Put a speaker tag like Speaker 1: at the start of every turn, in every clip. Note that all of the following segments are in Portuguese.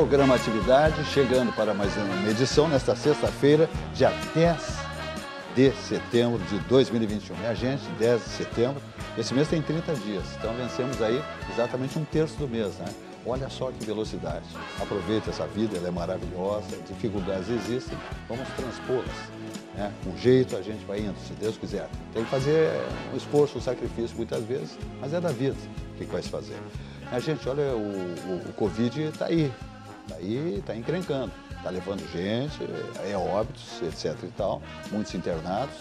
Speaker 1: Programa Atividade, chegando para mais uma edição nesta sexta-feira, dia 10 de setembro de 2021. Minha gente, 10 de setembro, esse mês tem 30 dias, então vencemos aí exatamente um terço do mês, né? Olha só que velocidade. Aproveite essa vida, ela é maravilhosa, dificuldades existem, vamos transpô-las. Né? Com jeito a gente vai indo, se Deus quiser. Tem que fazer um esforço, um sacrifício muitas vezes, mas é da vida. O que vai se fazer? A gente, olha, o Covid está aí, está encrencando, está levando gente, é óbitos, etc e tal, muitos internados,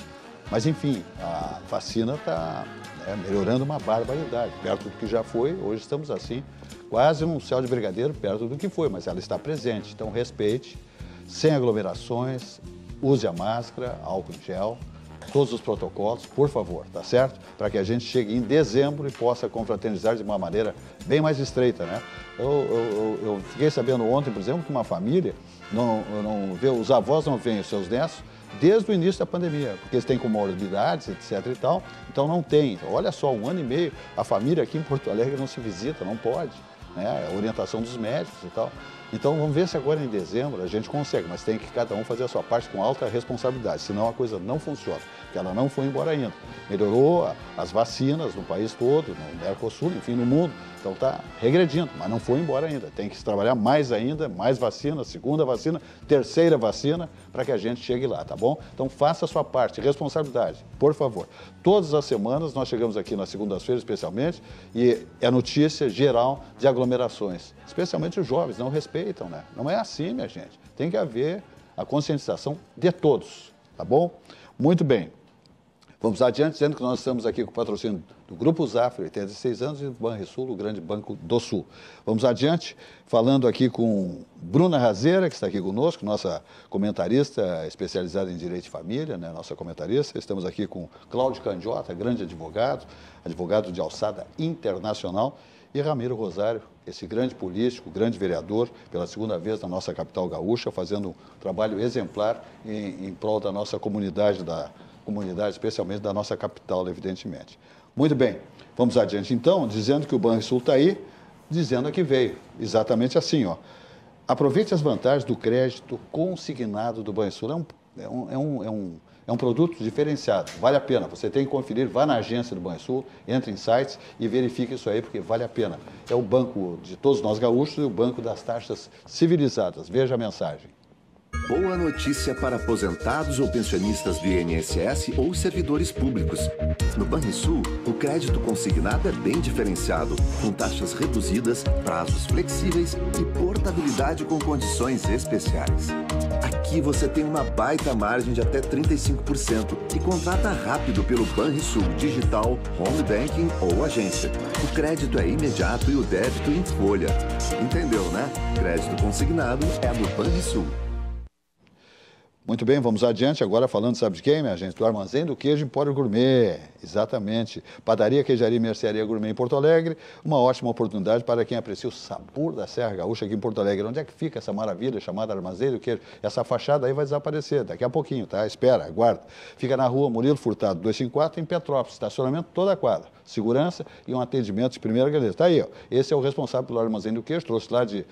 Speaker 1: mas enfim, a vacina está melhorando uma barbaridade, perto do que já foi, hoje estamos assim, quase num céu de brigadeiro, perto do que foi, mas ela está presente, então respeite, sem aglomerações, use a máscara, álcool em gel, todos os protocolos, por favor, tá certo? Para que a gente chegue em dezembro e possa confraternizar de uma maneira bem mais estreita, né? Eu fiquei sabendo ontem, por exemplo, que uma família não vê, os avós não veem os seus netos desde o início da pandemia, porque eles têm comorbidades, etc e tal, então não tem. Olha só, 1 ano e meio, a família aqui em Porto Alegre não se visita, não pode, né? A orientação dos médicos e tal. Então, vamos ver se agora em dezembro a gente consegue, mas tem que cada um fazer a sua parte com alta responsabilidade, senão a coisa não funciona, porque ela não foi embora ainda. Melhorou as vacinas no país todo, no Mercosul, enfim, no mundo, então está regredindo, mas não foi embora ainda. Tem que se trabalhar mais ainda, mais vacina, segunda vacina, terceira vacina, para que a gente chegue lá, tá bom? Então, faça a sua parte, responsabilidade, por favor. Todas as semanas, nós chegamos aqui nas segundas-feiras, especialmente, e é notícia geral de aglomerações, especialmente os jovens, não respeitam, né? Não é assim, minha gente. Tem que haver a conscientização de todos, tá bom? Muito bem. Vamos adiante, dizendo que nós estamos aqui com o patrocínio do Grupo Zafra, 86 anos, e do Banrisul, o grande banco do Sul. Vamos adiante, falando aqui com Bruna Razeira, que está aqui conosco, nossa comentarista especializada em Direito de Família, né, nossa comentarista. Estamos aqui com Cláudio Candiota, grande advogado, advogado de alçada internacional, e Ramiro Rosário, esse grande político, grande vereador, pela segunda vez na nossa capital gaúcha, fazendo um trabalho exemplar em prol da nossa comunidade, especialmente da nossa capital, evidentemente. Muito bem, vamos adiante então, dizendo que o Banrisul está aí, dizendo que veio, exatamente assim, ó. Aproveite as vantagens do crédito consignado do Banrisul. É um produto diferenciado, vale a pena. Você tem que conferir, vá na agência do Banrisul, entre em sites e verifique isso aí, porque vale a pena. É o banco de todos nós gaúchos e o banco das taxas civilizadas. Veja a mensagem.
Speaker 2: Boa notícia para aposentados ou pensionistas do INSS ou servidores públicos. No Banrisul, o crédito consignado é bem diferenciado, com taxas reduzidas, prazos flexíveis e portabilidade com condições especiais. Aqui você tem uma baita margem de até 35% e contrata rápido pelo Banrisul Digital, Home Banking ou agência. O crédito é imediato e o débito em folha. Entendeu, né? Crédito consignado é no Banrisul.
Speaker 1: Muito bem, vamos adiante agora falando, sabe de quem, minha gente? Do Armazém do Queijo Empório Gourmet, exatamente. Padaria, queijaria e mercearia gourmet em Porto Alegre, uma ótima oportunidade para quem aprecia o sabor da Serra Gaúcha aqui em Porto Alegre. Onde é que fica essa maravilha chamada Armazém do Queijo? Essa fachada aí vai desaparecer daqui a pouquinho, tá? Espera, aguarda. Fica na rua Murilo Furtado, 254, em Petrópolis, estacionamento toda a quadra. Segurança e um atendimento de primeira grandeza. Está aí, ó. Esse é o responsável pelo Armazém do Queijo, trouxe lá de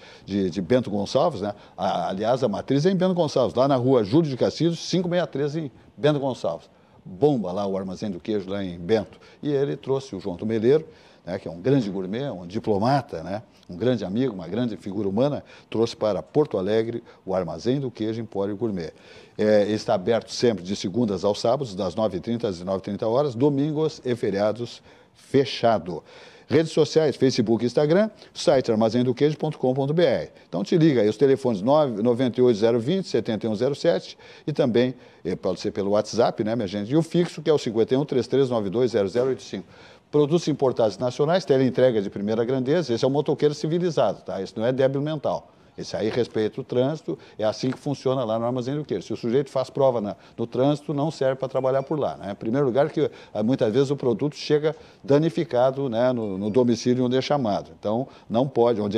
Speaker 1: Bento Gonçalves, né? Aliás, a matriz é em Bento Gonçalves, lá na rua Júlio de Castilhos, 563 em Bento Gonçalves. Bomba lá o Armazém do Queijo, lá em Bento. E ele trouxe o João Tomeleiro, né, que é um grande gourmet, um diplomata, né, um grande amigo, uma grande figura humana, trouxe para Porto Alegre o Armazém do Queijo Empório Gourmet. Ele está aberto sempre de segundas aos sábados, das 9h30 às 19h30, domingos e feriados fechado. Redes sociais, Facebook e Instagram, site armazendoqueijo.com.br. Então te liga aí, os telefones 998-020-7107 e também pode ser pelo WhatsApp, né, minha gente? E o fixo, que é o 51-3392-0085. Produtos importados nacionais, teleentrega de primeira grandeza, esse é o motoqueiro civilizado, tá? Esse não é débil mental. Esse aí respeita o trânsito, é assim que funciona lá no Armazém do Queijo. Se o sujeito faz prova no trânsito, não serve para trabalhar por lá, né? Em primeiro lugar, que muitas vezes o produto chega danificado, né, no domicílio onde é chamado. Então, não pode, onde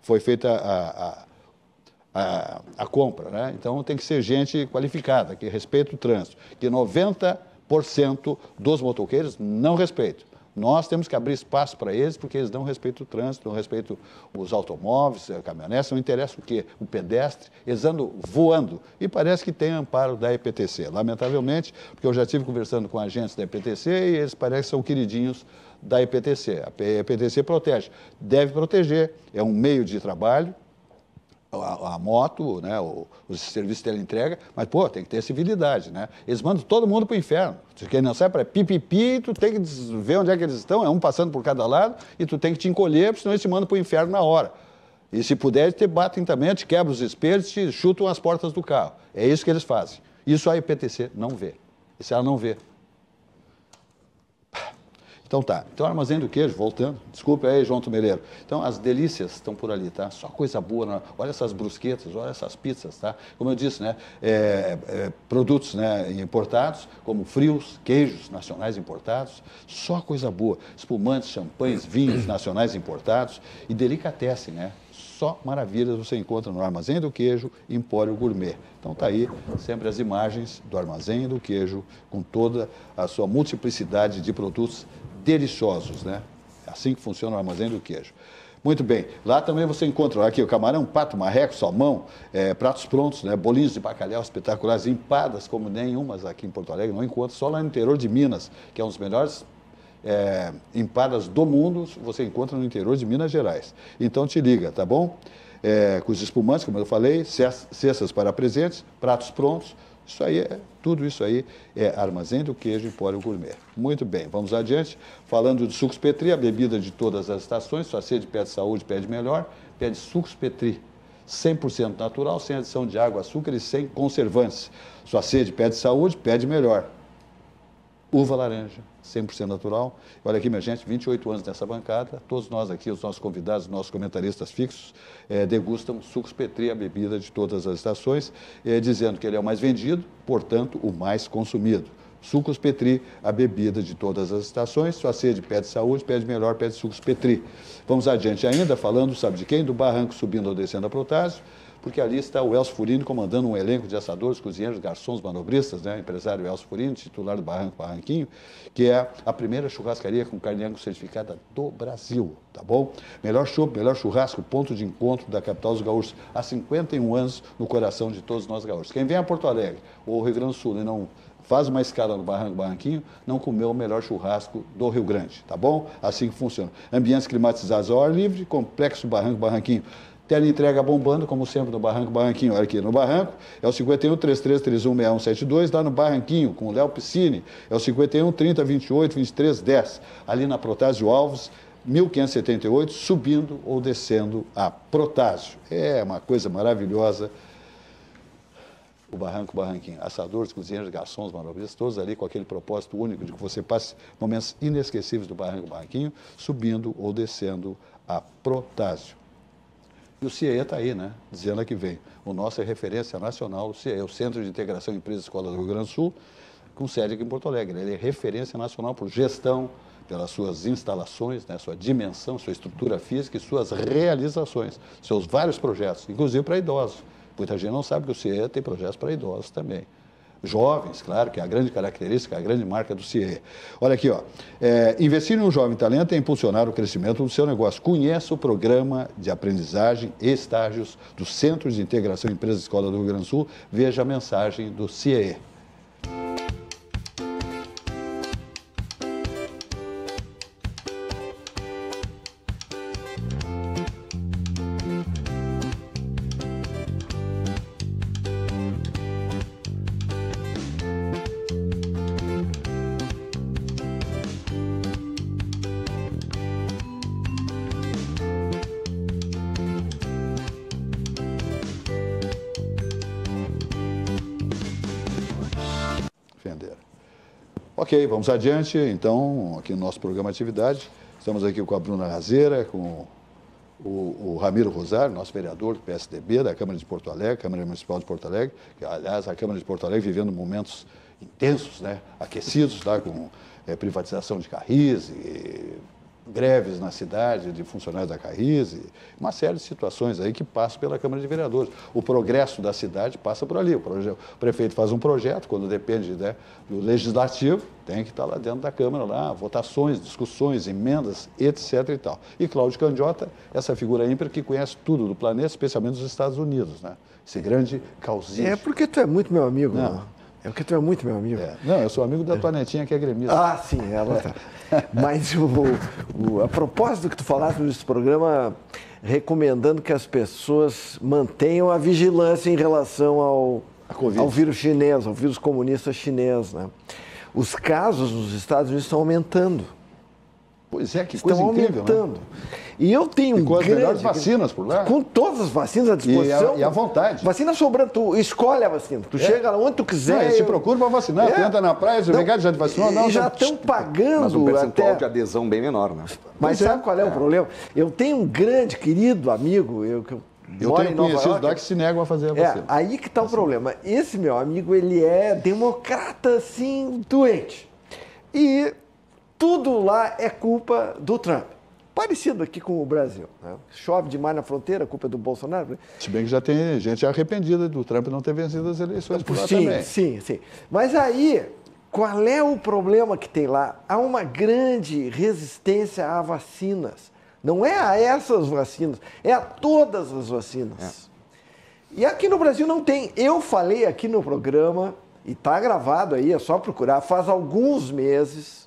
Speaker 1: foi feita a compra, né? Então, tem que ser gente qualificada, que respeita o trânsito, que 90% dos motoqueiros não respeitam. Nós temos que abrir espaço para eles, porque eles dão respeito ao trânsito, dão respeito aos automóveis, caminhonetes, não interessa o quê? O pedestre, eles andam voando. E parece que tem amparo da EPTC. Lamentavelmente, porque eu já estive conversando com agentes da EPTC e eles parecem que são queridinhos da EPTC. A EPTC protege, deve proteger, é um meio de trabalho, a moto, né, o serviço de teleentrega, mas, pô, tem que ter civilidade, né? Eles mandam todo mundo para o inferno. Quem não sabe, para pipipi, tu tem que ver onde é que eles estão, é um passando por cada lado, e tu tem que te encolher, porque senão eles te mandam para o inferno na hora. E se puder, eles te batem também, te quebram os espelhos, te chutam as portas do carro. É isso que eles fazem. Isso a EPTC não vê. Isso ela não vê. Então tá, então Armazém do Queijo, voltando, desculpe aí, João Tumereiro. Então as delícias estão por ali, tá? Só coisa boa, olha essas brusquetas, olha essas pizzas, tá? Como eu disse, né, produtos, né, importados, como frios, queijos nacionais importados, só coisa boa. Espumantes, champanhes, vinhos nacionais importados e delicatessen, né? Só maravilhas você encontra no Armazém do Queijo, Empório Gourmet. Então tá aí sempre as imagens do Armazém do Queijo, com toda a sua multiplicidade de produtos deliciosos, né? É assim que funciona o Armazém do Queijo. Muito bem, lá também você encontra aqui o camarão, pato, marreco, salmão, pratos prontos, né? Bolinhos de bacalhau espetaculares, empadas como nenhumas aqui em Porto Alegre, não encontra, só lá no interior de Minas, que é um dos melhores empadas do mundo, você encontra no interior de Minas Gerais. Então te liga, tá bom? Com os espumantes, como eu falei, cestas para presentes, pratos prontos, isso aí tudo isso aí é Armazém do Queijo Empório Gourmet. Muito bem, vamos adiante. Falando de sucos Petri, a bebida de todas as estações, sua sede pede saúde, pede melhor, pede sucos Petri. 100% natural, sem adição de água, açúcar e sem conservantes. Sua sede pede saúde, pede melhor. Uva laranja, 100% natural. Olha aqui, minha gente, 28 anos nessa bancada. Todos nós aqui, os nossos convidados, os nossos comentaristas fixos, degustam sucos Petri, a bebida de todas as estações, dizendo que ele é o mais vendido, portanto, o mais consumido. Sucos Petri, a bebida de todas as estações. Sua sede pede saúde, pede melhor, pede sucos Petri. Vamos adiante ainda, falando, sabe de quem? Do Barranco subindo ou descendo a Protásio, porque ali está o Elcio Furini comandando um elenco de assadores, cozinheiros, garçons, manobristas, né? Empresário Elcio Furini, titular do Barranco Barranquinho, que é a primeira churrascaria com carne Angus certificada do Brasil, tá bom? Melhor chopp, melhor churrasco, ponto de encontro da capital dos gaúchos, há 51 anos no coração de todos nós gaúchos. Quem vem a Porto Alegre ou Rio Grande do Sul e não faz uma escala no Barranco Barranquinho, não comeu o melhor churrasco do Rio Grande, tá bom? Assim que funciona. Ambientes climatizados ao ar livre, complexo Barranco Barranquinho. Teleentrega bombando, como sempre, no Barranco Barranquinho. Olha aqui, no Barranco é o 51 3331 6172, lá no Barranquinho, com o Léo Piscine, é o 51 30 28 23 10, ali na Protásio Alves, 1578, subindo ou descendo a Protásio. É uma coisa maravilhosa. O Barranco Barranquinho, assadores, cozinheiros, garçons, manobristas, todos ali com aquele propósito único de que você passe momentos inesquecíveis do Barranco Barranquinho, subindo ou descendo a Protásio. E o CIE está aí, né? Dizendo a que vem. O nosso é referência nacional, o CIE, o Centro de Integração Empresa e Escola do Rio Grande do Sul, com sede aqui em Porto Alegre. Ele é referência nacional por gestão, pelas suas instalações, né, sua dimensão, sua estrutura física e suas realizações, seus vários projetos, inclusive para idosos. Muita gente não sabe que o CIE tem projetos para idosos também. Jovens, claro, que é a grande característica, a grande marca do CIE. Olha aqui, ó. Investir em um jovem talento é impulsionar o crescimento do seu negócio. Conheça o programa de aprendizagem e estágios do Centro de Integração Empresa e Escola do Rio Grande do Sul. Veja a mensagem do CIE. Ok, vamos adiante. Então, aqui no nosso programa Atividade, estamos aqui com a Bruna Razeira, com o Ramiro Rosário, nosso vereador do PSDB, da Câmara de Porto Alegre, Câmara Municipal de Porto Alegre, que, aliás, a Câmara de Porto Alegre vivendo momentos intensos, né, aquecidos, tá, com privatização de Carris e greves na cidade de funcionários da Carrise, uma série de situações aí que passam pela Câmara de Vereadores. O progresso da cidade passa por ali. O prefeito faz um projeto, quando depende, né, do legislativo, tem que estar lá dentro da Câmara, lá, votações, discussões, emendas, etc. e tal. E Cláudio Candiota, essa figura ímpar que conhece tudo do planeta, especialmente dos Estados Unidos, né? Esse grande causista.
Speaker 3: É porque tu é muito meu amigo.
Speaker 1: Não.
Speaker 3: Né? É porque tu é muito meu amigo.
Speaker 1: Não, eu sou amigo da tua netinha que é gremista.
Speaker 3: Ah, sim, ela tá. Mas a propósito do que tu falaste nesse programa, recomendando que as pessoas mantenham a vigilância em relação ao vírus chinês, ao vírus comunista chinês, né? Os casos nos Estados Unidos estão aumentando.
Speaker 1: Pois é, que coisa incrível,
Speaker 3: aumentando. Né? E eu tenho
Speaker 1: com as melhores vacinas por lá.
Speaker 3: Com todas as vacinas à disposição.
Speaker 1: E à vontade.
Speaker 3: Vacina sobrando, tu escolhe a vacina. Tu chega lá onde tu quiser.
Speaker 1: Não, eles te procuram para vacinar. Tu entra na praia, você vem cá, já te vacinou? Não,
Speaker 3: já estão pagando.
Speaker 4: Mas um percentual
Speaker 3: até
Speaker 4: de adesão bem menor, né?
Speaker 3: Mas sabe qual é o problema? Eu tenho um grande, querido amigo, eu
Speaker 1: tenho conhecidos lá que se negam a fazer a vacina.
Speaker 3: Aí que está o problema. Esse meu amigo, ele é democrata, assim, doente. E tudo lá é culpa do Trump. Parecido aqui com o Brasil. Né? Chove demais na fronteira, a culpa é do Bolsonaro.
Speaker 1: Se bem que já tem gente arrependida do Trump não ter vencido as eleições por lá também.
Speaker 3: Sim. Mas aí, qual é o problema que tem lá? Há uma grande resistência a vacinas. Não é a essas vacinas, é a todas as vacinas. E aqui no Brasil não tem. Eu falei aqui no programa, e está gravado aí, é só procurar, faz alguns meses,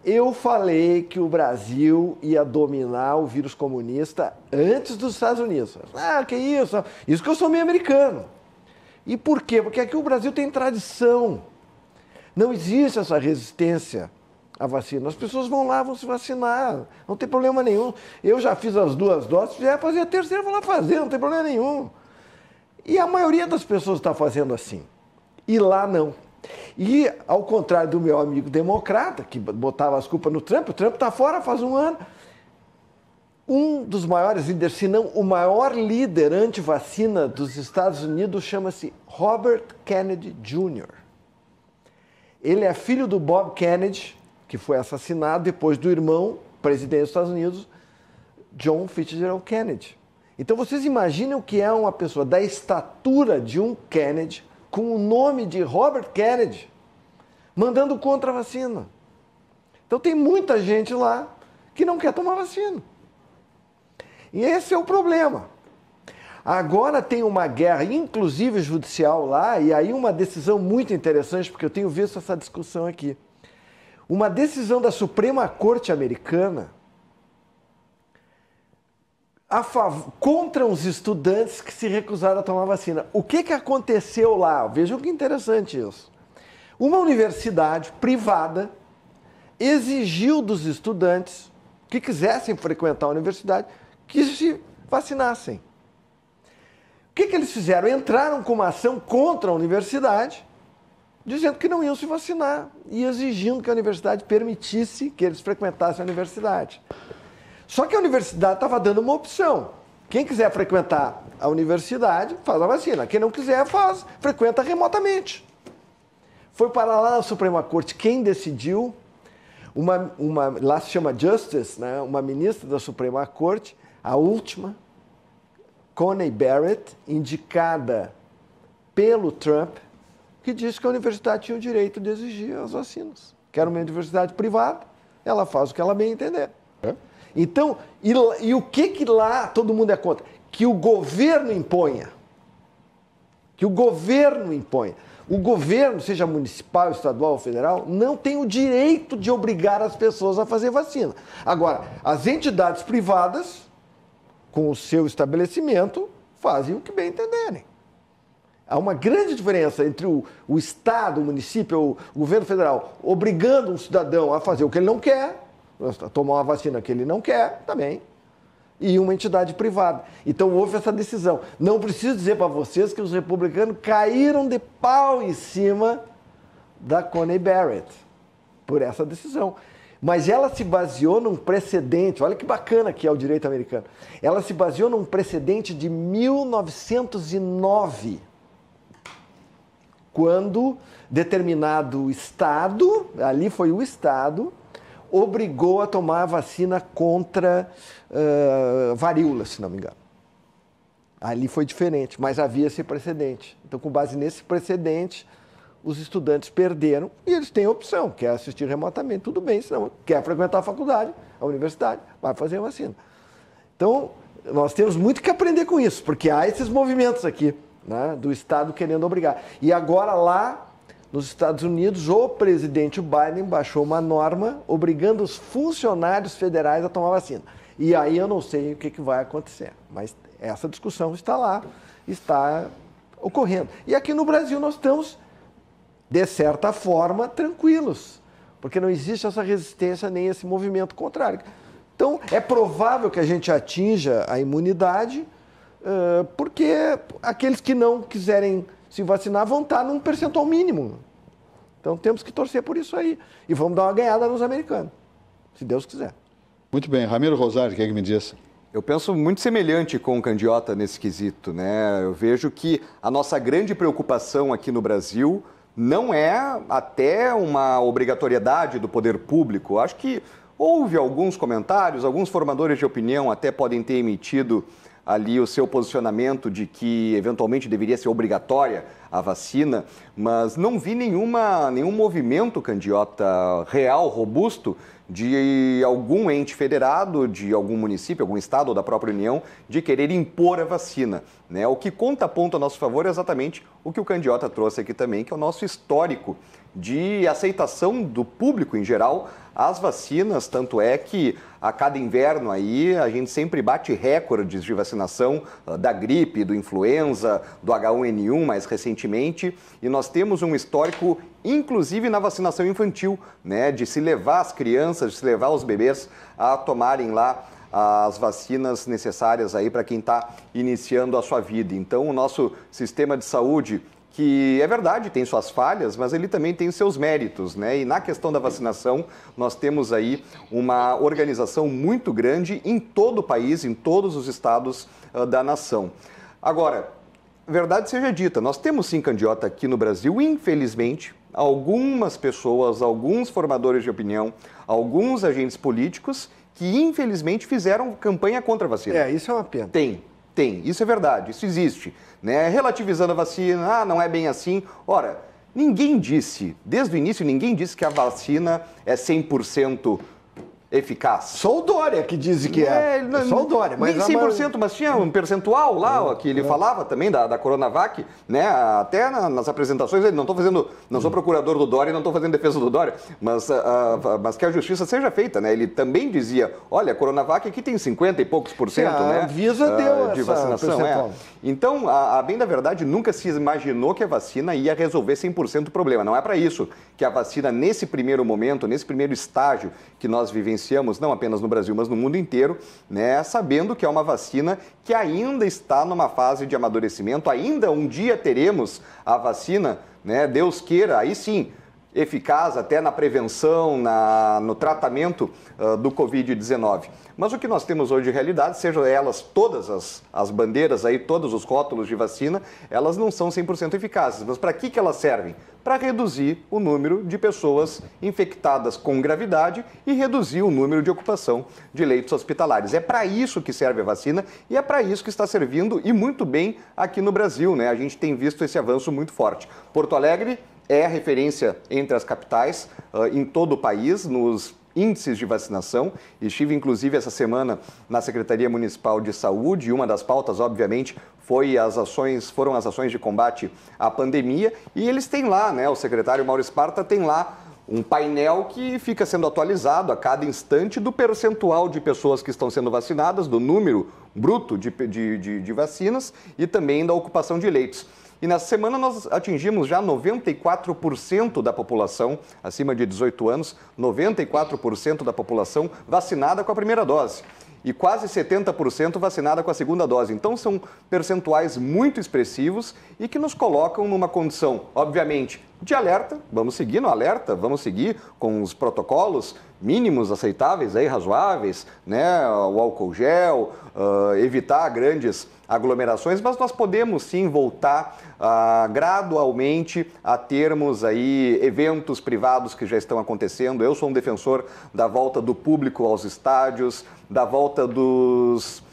Speaker 3: eu falei que o Brasil ia dominar o vírus comunista antes dos Estados Unidos. Ah, que isso? Isso que eu sou meio americano. E por quê? Porque aqui o Brasil tem tradição. Não existe essa resistência à vacina. As pessoas vão lá, vão se vacinar. Não tem problema nenhum. Eu já fiz as 2 doses, se vier fazer a terceira, vou lá fazer, não tem problema nenhum. E a maioria das pessoas está fazendo assim. E lá não. E, ao contrário do meu amigo democrata, que botava as culpas no Trump, o Trump está fora faz um ano. Um dos maiores líderes, se não o maior líder anti-vacina dos Estados Unidos, chama-se Robert Kennedy Jr. Ele é filho do Bob Kennedy, que foi assassinado depois do irmão, presidente dos Estados Unidos, John Fitzgerald Kennedy. Então, vocês imaginam o que é uma pessoa da estatura de um Kennedy, com o nome de Robert Kennedy, mandando contra a vacina. Então tem muita gente lá que não quer tomar vacina. E esse é o problema. Agora tem uma guerra, inclusive judicial lá, e aí uma decisão muito interessante, porque eu tenho visto essa discussão aqui. Uma decisão da Suprema Corte Americana contra os estudantes que se recusaram a tomar vacina. O que aconteceu lá? Vejam que interessante isso. Uma universidade privada exigiu dos estudantes que quisessem frequentar a universidade que se vacinassem. O que eles fizeram? Entraram com uma ação contra a universidade, dizendo que não iam se vacinar e exigindo que a universidade permitisse que eles frequentassem a universidade. Só que a universidade estava dando uma opção. Quem quiser frequentar a universidade, faz a vacina. Quem não quiser, frequenta remotamente. Foi para lá na Suprema Corte quem decidiu, lá se chama Justice, né, uma ministra da Suprema Corte, a última, Coney Barrett, indicada pelo Trump, que disse que a universidade tinha o direito de exigir as vacinas. Que era uma universidade privada, ela faz o que ela bem entender. Então, e o que lá todo mundo é contra? Que o governo imponha. Que o governo imponha. O governo, seja municipal, estadual ou federal, não tem o direito de obrigar as pessoas a fazer vacina. Agora, as entidades privadas, com o seu estabelecimento, fazem o que bem entenderem. Há uma grande diferença entre o Estado, o município, o governo federal, obrigando um cidadão a fazer o que ele não quer, tomar uma vacina que ele não quer, também, e uma entidade privada. Então houve essa decisão. Não preciso dizer para vocês que os republicanos caíram de pau em cima da Coney Barrett por essa decisão. Mas ela se baseou num precedente, olha que bacana que é o direito americano, ela se baseou num precedente de 1909, quando determinado estado, ali foi o estado, obrigou a tomar a vacina contra varíola, se não me engano. Ali foi diferente, mas havia esse precedente. Então, com base nesse precedente, os estudantes perderam e eles têm a opção, quer assistir remotamente, tudo bem, se não quer frequentar a faculdade, a universidade, vai fazer a vacina. Então, nós temos muito que aprender com isso, porque há esses movimentos aqui, né, do Estado querendo obrigar. E agora lá, nos Estados Unidos, o presidente Biden baixou uma norma obrigando os funcionários federais a tomar vacina. E aí eu não sei o que vai acontecer, mas essa discussão está lá, está ocorrendo. E aqui no Brasil nós estamos, de certa forma, tranquilos, porque não existe essa resistência nem esse movimento contrário. Então, é provável que a gente atinja a imunidade, porque aqueles que não quiserem se vacinar vão estar num percentual mínimo. Então, temos que torcer por isso aí. E vamos dar uma ganhada nos americanos, se Deus quiser.
Speaker 1: Muito bem. Ramiro Rosário, o que é que me diz?
Speaker 4: Eu penso muito semelhante com o Candiota nesse quesito, né? Eu vejo que a nossa grande preocupação aqui no Brasil não é até uma obrigatoriedade do poder público. Acho que houve alguns comentários, alguns formadores de opinião até podem ter emitido ali o seu posicionamento de que eventualmente deveria ser obrigatória a vacina, mas não vi nenhum movimento, Candiota, real, robusto, de algum ente federado, de algum município, algum estado ou da própria União, de querer impor a vacina, né? O que conta ponto a nosso favor é exatamente o que o Candiota trouxe aqui também, que é o nosso histórico de aceitação do público em geral às vacinas, tanto é que a cada inverno aí a gente sempre bate recordes de vacinação da gripe, do influenza, do H1N1 mais recentemente, e nós temos um histórico inclusive na vacinação infantil, né, de se levar as crianças, de se levar os bebês a tomarem lá as vacinas necessárias aí para quem está iniciando a sua vida. Então, o nosso sistema de saúde, que é verdade, tem suas falhas, mas ele também tem seus méritos, né? E na questão da vacinação, nós temos aí uma organização muito grande em todo o país, em todos os estados da nação. Agora, verdade seja dita, nós temos sim, Candiota, aqui no Brasil, infelizmente, algumas pessoas, alguns formadores de opinião, alguns agentes políticos que infelizmente fizeram campanha contra a vacina.
Speaker 3: Isso é uma pena.
Speaker 4: Tem, isso é verdade, isso existe, né? Relativizando a vacina, não é bem assim. Ora, ninguém disse, desde o início, ninguém disse que a vacina é 100% eficaz.
Speaker 3: Só o Dória que diz que é. Só o Dória.
Speaker 4: Mas nem 100%, mas tinha um percentual lá que ele falava também da Coronavac, né? Até nas apresentações, ele não sou procurador do Dória, não estou fazendo defesa do Dória, mas que a justiça seja feita, né? Ele também dizia, olha, a Coronavac aqui tem 50 e poucos por cento, né?
Speaker 3: A Anvisa deu
Speaker 4: de vacinação. Então, a bem da verdade, nunca se imaginou que a vacina ia resolver 100% o problema. Não é para isso que a vacina, nesse primeiro momento, nesse primeiro estágio que nós vivenciamos, não apenas no Brasil, mas no mundo inteiro, né, sabendo que é uma vacina que ainda está numa fase de amadurecimento, ainda um dia teremos a vacina, né, Deus queira, aí sim, eficaz até na prevenção, no tratamento do Covid-19. Mas o que nós temos hoje de realidade, sejam elas todas as bandeiras aí, todos os rótulos de vacina, elas não são 100% eficazes. Mas para que elas servem? Para reduzir o número de pessoas infectadas com gravidade e reduzir o número de ocupação de leitos hospitalares. É para isso que serve a vacina e é para isso que está servindo e muito bem aqui no Brasil, né? A gente tem visto esse avanço muito forte. Porto Alegre é a referência entre as capitais em todo o país, nos índices de vacinação. Estive, inclusive, essa semana na Secretaria Municipal de Saúde e uma das pautas, obviamente, foram as ações de combate à pandemia. E eles têm lá, né, o secretário Mauro Esparta tem lá um painel que fica sendo atualizado a cada instante do percentual de pessoas que estão sendo vacinadas, do número bruto de vacinas e também da ocupação de leitos. E nessa semana nós atingimos já 94% da população acima de 18 anos, 94% da população vacinada com a primeira dose e quase 70% vacinada com a segunda dose. Então são percentuais muito expressivos e que nos colocam numa condição, obviamente, de alerta, vamos seguir no alerta, vamos seguir com os protocolos mínimos aceitáveis, aí, razoáveis, né? O álcool gel, evitar grandes aglomerações, mas nós podemos sim voltar gradualmente a termos aí eventos privados que já estão acontecendo. Eu sou um defensor da volta do público aos estádios, da volta dos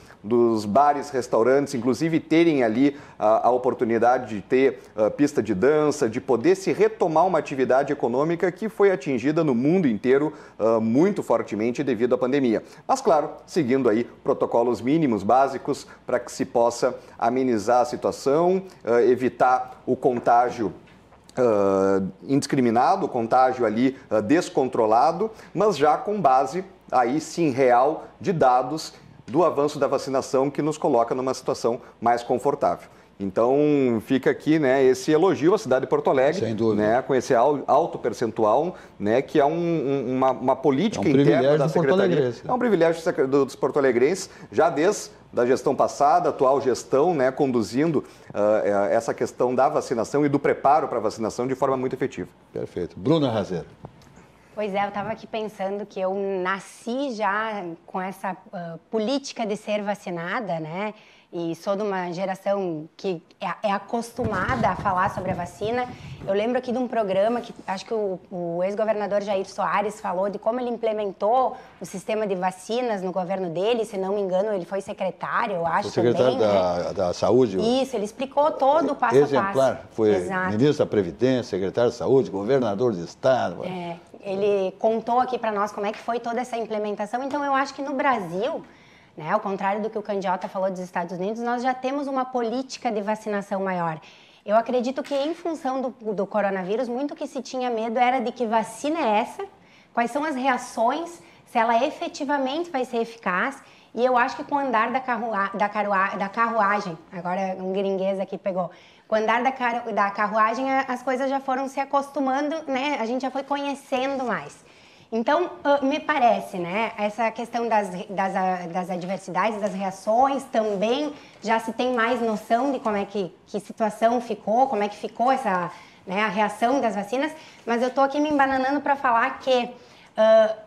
Speaker 4: bares, restaurantes, inclusive terem ali a oportunidade de ter pista de dança, de poder se retomar uma atividade econômica que foi atingida no mundo inteiro muito fortemente devido à pandemia. Mas, claro, seguindo aí protocolos mínimos, básicos, para que se possa amenizar a situação, evitar o contágio indiscriminado, o contágio ali descontrolado, mas já com base aí sim real de dados do avanço da vacinação que nos coloca numa situação mais confortável. Então, fica aqui, né, esse elogio à cidade de Porto Alegre,
Speaker 1: sem dúvida,
Speaker 4: né, com esse alto percentual, né, que é uma política interna da Secretaria. É um privilégio dos porto-alegrenses, já desde da gestão passada, atual gestão, né, conduzindo essa questão da vacinação e do preparo para a vacinação de forma muito efetiva.
Speaker 1: Perfeito. Bruna Razeiro.
Speaker 5: Pois é, eu estava aqui pensando que eu nasci já com essa política de ser vacinada, né? E sou de uma geração que é acostumada a falar sobre a vacina. Eu lembro aqui de um programa que acho que o ex-governador Jair Soares falou de como ele implementou o sistema de vacinas no governo dele. Se não me engano, ele foi secretário, eu acho,
Speaker 1: foi secretário
Speaker 5: também,
Speaker 1: da Saúde.
Speaker 5: Isso, ele explicou todo o passo a passo.
Speaker 1: Exemplar, foi
Speaker 5: Exato.
Speaker 1: Ministro da Previdência, secretário de Saúde, governador de Estado.
Speaker 5: Ele contou aqui para nós como é que foi toda essa implementação. Então, eu acho que no Brasil, né, ao contrário do que o Candiota falou dos Estados Unidos, nós já temos uma política de vacinação maior. Eu acredito que, em função do coronavírus, muito que se tinha medo era de que vacina é essa, quais são as reações, se ela efetivamente vai ser eficaz. E eu acho que com o andar da carruagem, agora um gringuês aqui pegou, com o andar da carruagem as coisas já foram se acostumando, né? A gente já foi conhecendo mais. Então, me parece, né, essa questão das adversidades, das reações, também já se tem mais noção de como é que situação ficou, como é que ficou essa, né, a reação das vacinas, mas eu estou aqui me embananando para falar que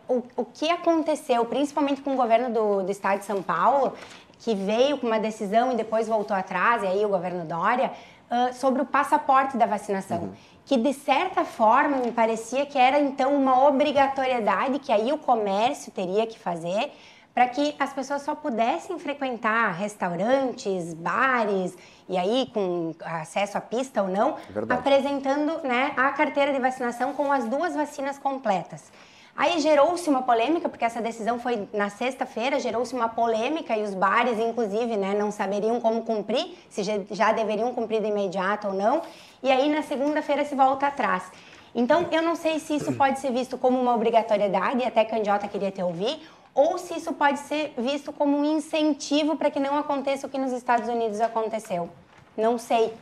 Speaker 5: o que aconteceu, principalmente com o governo do estado de São Paulo, que veio com uma decisão e depois voltou atrás, e aí o governo Dória, sobre o passaporte da vacinação. Que, de certa forma, me parecia que era, então, uma obrigatoriedade que aí o comércio teria que fazer para que as pessoas só pudessem frequentar restaurantes, bares, e aí com acesso à pista ou não, apresentando, né, a carteira de vacinação com as 2 vacinas completas. Aí gerou-se uma polêmica, porque essa decisão foi na sexta-feira, gerou-se uma polêmica e os bares, inclusive, né, não saberiam como cumprir, se já deveriam cumprir de imediato ou não. E aí, na segunda-feira, se volta atrás. Então, eu não sei se isso pode ser visto como uma obrigatoriedade, e até Candiota queria te ouvir, ou se isso pode ser visto como um incentivo para que não aconteça o que nos Estados Unidos aconteceu. Não sei.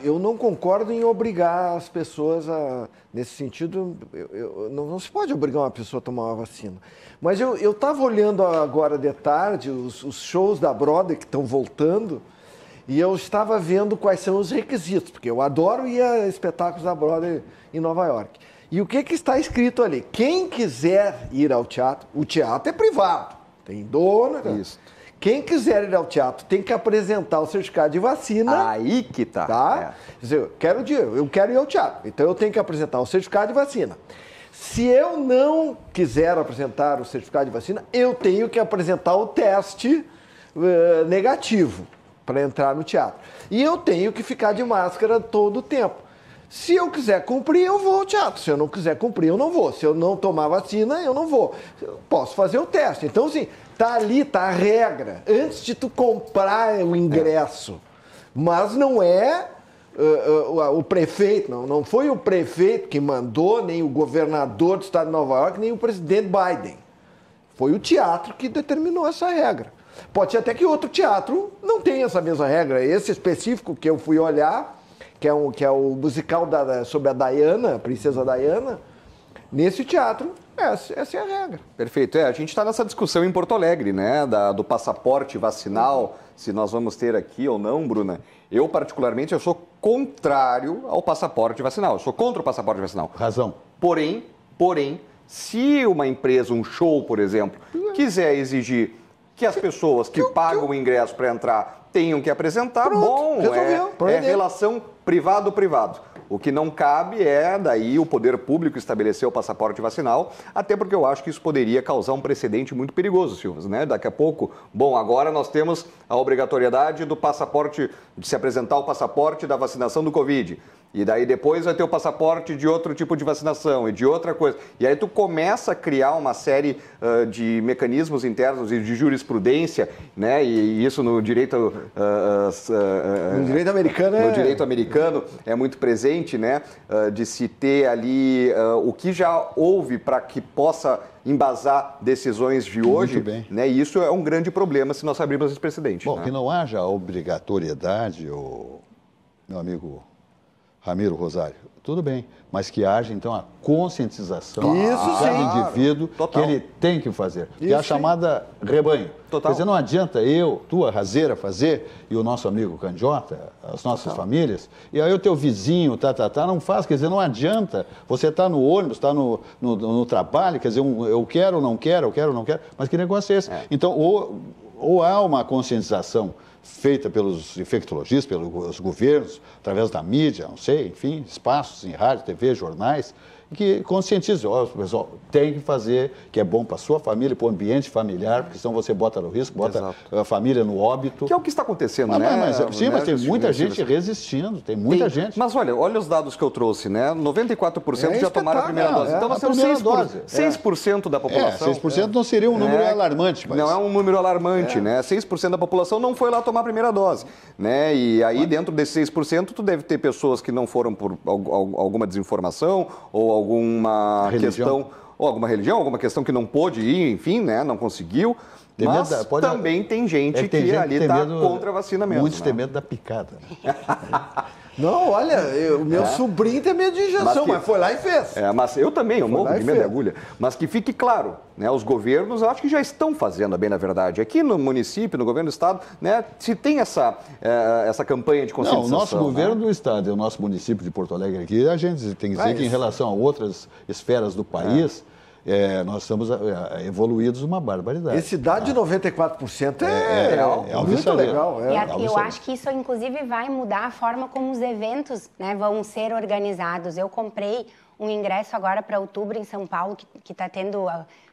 Speaker 3: Eu não concordo em obrigar as pessoas a... Nesse sentido, não se pode obrigar uma pessoa a tomar uma vacina. Mas eu estava olhando agora de tarde os shows da Broadway que estão voltando e eu estava vendo quais são os requisitos, porque eu adoro ir a espetáculos da Broadway em Nova York. E o que está escrito ali? Quem quiser ir ao teatro, o teatro é privado, tem dono.
Speaker 4: Isso.
Speaker 3: Quem quiser ir ao teatro tem que apresentar o certificado de vacina.
Speaker 4: Aí que tá.
Speaker 3: Tá? Quer dizer, eu quero ir ao teatro, então eu tenho que apresentar o certificado de vacina. Se eu não quiser apresentar o certificado de vacina, eu tenho que apresentar o teste negativo para entrar no teatro. E eu tenho que ficar de máscara todo o tempo. Se eu quiser cumprir, eu vou ao teatro. Se eu não quiser cumprir, eu não vou. Se eu não tomar vacina, eu não vou. Eu posso fazer o teste. Então, assim, tá ali, tá a regra. Antes de tu comprar o ingresso. Mas não é o prefeito, não foi o prefeito que mandou, nem o governador do estado de Nova York, nem o presidente Biden. Foi o teatro que determinou essa regra. Pode ser até que outro teatro não tenha essa mesma regra. Esse específico que eu fui olhar, que é o musical sobre a Diana, a princesa Diana, Nesse teatro, essa é a regra.
Speaker 4: Perfeito. A gente está nessa discussão em Porto Alegre, né, do passaporte vacinal, se nós vamos ter aqui ou não, Bruna. Eu, particularmente, eu sou contrário ao passaporte vacinal. Eu sou contra o passaporte vacinal.
Speaker 1: Razão.
Speaker 4: Porém, se uma empresa, um show, por exemplo, quiser exigir que as pessoas que pagam o ingresso para entrar tenham que apresentar, bom, é relação privado-privado. O que não cabe é, daí, o poder público estabelecer o passaporte vacinal, até porque eu acho que isso poderia causar um precedente muito perigoso, Silvas, né? Daqui a pouco, bom, agora nós temos a obrigatoriedade do passaporte, de se apresentar o passaporte da vacinação do Covid. E daí depois vai ter o passaporte de outro tipo de vacinação e de outra coisa. E aí tu começa a criar uma série de mecanismos internos e de jurisprudência, né? E isso no direito...
Speaker 3: no direito americano
Speaker 4: no direito americano é muito presente, né? De se ter ali o que já houve para que possa embasar decisões de hoje.
Speaker 1: Muito bem.
Speaker 4: Né? E isso é um grande problema se nós abrirmos esse precedente.
Speaker 1: Bom,
Speaker 4: né?
Speaker 1: que não haja obrigatoriedade, meu amigo Ramiro Rosário, tudo bem, mas que haja, então, a conscientização de cada indivíduo que ele tem que fazer, que é a chamada rebanho.
Speaker 4: Total.
Speaker 1: Quer dizer, não adianta tu, a Razeira, fazer, e o nosso amigo Candiota, as nossas famílias, e aí o teu vizinho, não faz, quer dizer, não adianta, você está no ônibus, está no trabalho, quer dizer, eu quero, não quero, mas que negócio é esse? Então, ou há uma conscientização feita pelos infectologistas, pelos governos, através da mídia, não sei, enfim, espaços em rádio, TV, jornais, que conscientizem, o pessoal tem que fazer, que é bom para a sua família, para o ambiente familiar, porque senão você bota no risco, bota a família no óbito.
Speaker 4: Que é o que está acontecendo, né?
Speaker 1: Mas tem muita gente resistindo, tem muita gente.
Speaker 4: Mas olha os dados que eu trouxe, né? 94% já tomaram a primeira dose. Então vai ser 6% da população.
Speaker 1: 6% não seria um número alarmante. Mas...
Speaker 4: Não é um número alarmante, né? 6% da população não foi lá tomar a primeira dose, né? E aí, dentro desses 6%, tu deve ter pessoas que não foram por alguma desinformação ou alguma questão, ou alguma religião, alguma questão que não pôde ir, enfim, né? Não conseguiu. Mas também tem gente que ali está contra a vacina mesmo.
Speaker 1: Muitos têm medo da picada. Né?
Speaker 3: Não, olha, o meu sobrinho tem medo de injeção, mas foi lá e fez.
Speaker 4: Mas eu também, eu morro de medo de agulha. Mas que fique claro, né, os governos, eu acho que já estão fazendo, bem na verdade. Aqui no município, no governo do estado, né, se tem essa campanha de conscientização.
Speaker 1: Não, o nosso governo do estado e o nosso município de Porto Alegre aqui, a gente tem que dizer que em relação a outras esferas do país... nós estamos evoluídos uma barbaridade.
Speaker 3: Esse dado de 94% é muito legal.
Speaker 5: Eu acho que isso, inclusive, vai mudar a forma como os eventos, né, vão ser organizados. Eu comprei um ingresso agora para outubro em São Paulo, que está tendo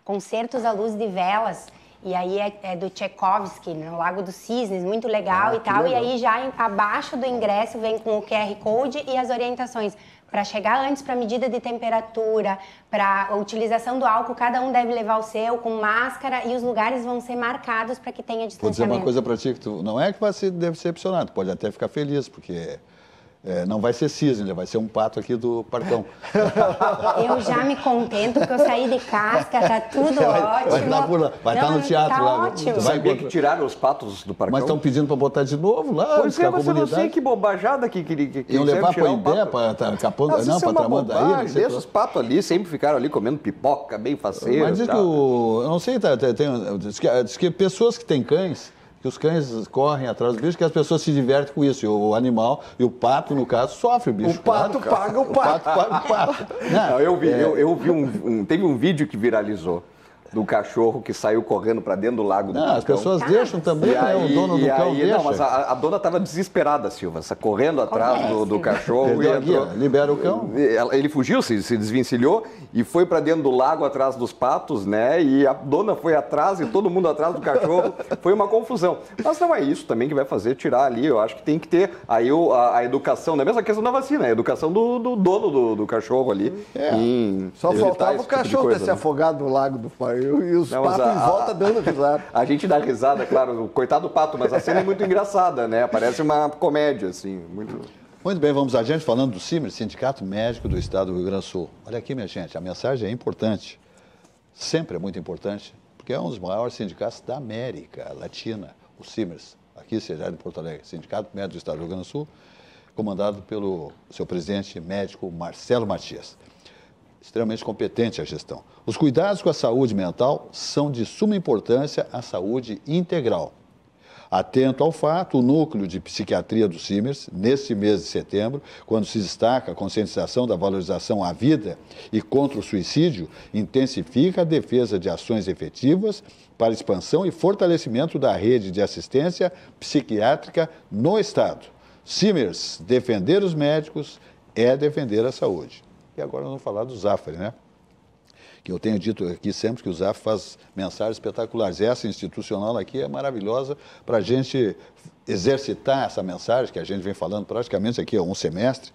Speaker 5: concertos à luz de velas. E aí é do Tchaikovsky, no Lago dos Cisnes, muito legal e tal. Legal. E aí já abaixo do ingresso vem com o QR Code e as orientações. Para chegar antes para medida de temperatura, para a utilização do álcool, cada um deve levar o seu com máscara e os lugares vão ser marcados para que tenha distanciamento.
Speaker 1: Vou dizer uma coisa para ti, que tu não é que vai ser decepcionado, pode até ficar feliz, porque... não vai ser cisne, vai ser um pato aqui do Parcão.
Speaker 5: Eu já me contento porque eu saí de casca, tá tudo ótimo.
Speaker 1: Vai estar no teatro
Speaker 5: tá
Speaker 1: lá.
Speaker 5: Ótimo.
Speaker 4: Tu sabia que tiraram os patos do Parcão?
Speaker 1: Mas estão pedindo para botar de novo lá.
Speaker 4: Pois é, mas eu não sei que bobajada que
Speaker 1: iam levar para o Imbé, para Tramandaí.
Speaker 4: Deixa os patos ali, sempre ficaram ali comendo pipoca, bem faceiro.
Speaker 1: Mas diz que eu não sei, diz que pessoas que têm cães, que os cães correm atrás do bicho, que as pessoas se divertem com isso. E o animal, e o pato, no caso, sofre o bicho.
Speaker 3: O pato paga o pato.
Speaker 1: O pato paga o pato.
Speaker 4: Não, eu vi teve um vídeo que viralizou do cachorro que saiu correndo para dentro do lago do Parcão.
Speaker 1: As pessoas deixam também, né? O dono do cão deixa.
Speaker 4: Não, mas a dona estava desesperada, Silva, correndo atrás do cachorro.
Speaker 1: Libera o cão.
Speaker 4: Ele fugiu, se desvencilhou e foi para dentro do lago atrás dos patos, né? E a dona foi atrás e todo mundo atrás do cachorro. Foi uma confusão. Mas não é isso também que vai fazer tirar ali. Eu acho que tem que ter aí a educação, não é a mesma questão da vacina, a educação do dono do cachorro ali.
Speaker 3: Só faltava o cachorro ter se afogado no lago do Parcão. E os patos em volta dando risada.
Speaker 4: A gente dá risada, claro, coitado do pato, mas a cena é muito engraçada, né? Parece uma comédia, assim.
Speaker 1: Muito bem, vamos adiante falando do CIMER, Sindicato Médico do Estado do Rio Grande do Sul. Olha aqui, minha gente, a mensagem é importante, sempre é muito importante, porque é um dos maiores sindicatos da América Latina, o CIMER, aqui sediado em Porto Alegre, Sindicato Médico do Estado do Rio Grande do Sul, comandado pelo seu presidente médico Marcelo Matias. extremamente competente à gestão. Os cuidados com a saúde mental são de suma importância à saúde integral. Atento ao fato, o núcleo de psiquiatria do Simers, neste mês de setembro, quando se destaca a conscientização da valorização à vida e contra o suicídio, intensifica a defesa de ações efetivas para expansão e fortalecimento da rede de assistência psiquiátrica no Estado. Simers, defender os médicos é defender a saúde. E agora nós vamos falar do Zafari, né? Que eu tenho dito aqui sempre que o Zafari faz mensagens espetaculares. Essa institucional aqui é maravilhosa para a gente exercitar essa mensagem que a gente vem falando praticamente aqui há um semestre.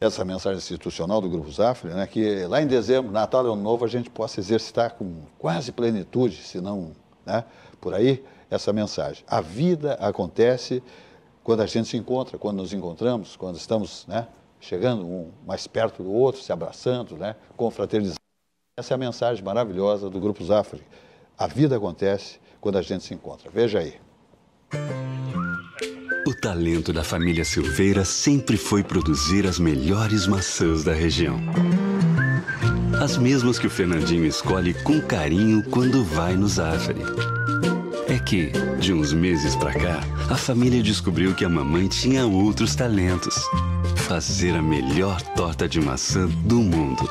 Speaker 1: Essa mensagem institucional do Grupo Zafari, né? Que lá em dezembro, Natal e Ano Novo, a gente possa exercitar com quase plenitude, se não, né, por aí, essa mensagem. A vida acontece quando a gente se encontra, quando nos encontramos, quando estamos, né, chegando um mais perto do outro, se abraçando, né, confraternizando. Essa é a mensagem maravilhosa do Grupo Zafari. A vida acontece quando a gente se encontra. Veja aí.
Speaker 6: O talento da família Silveira sempre foi produzir as melhores maçãs da região. As mesmas que o Fernandinho escolhe com carinho quando vai no Zafari. É que, de uns meses pra cá, a família descobriu que a mamãe tinha outros talentos. Fazer a melhor torta de maçã do mundo.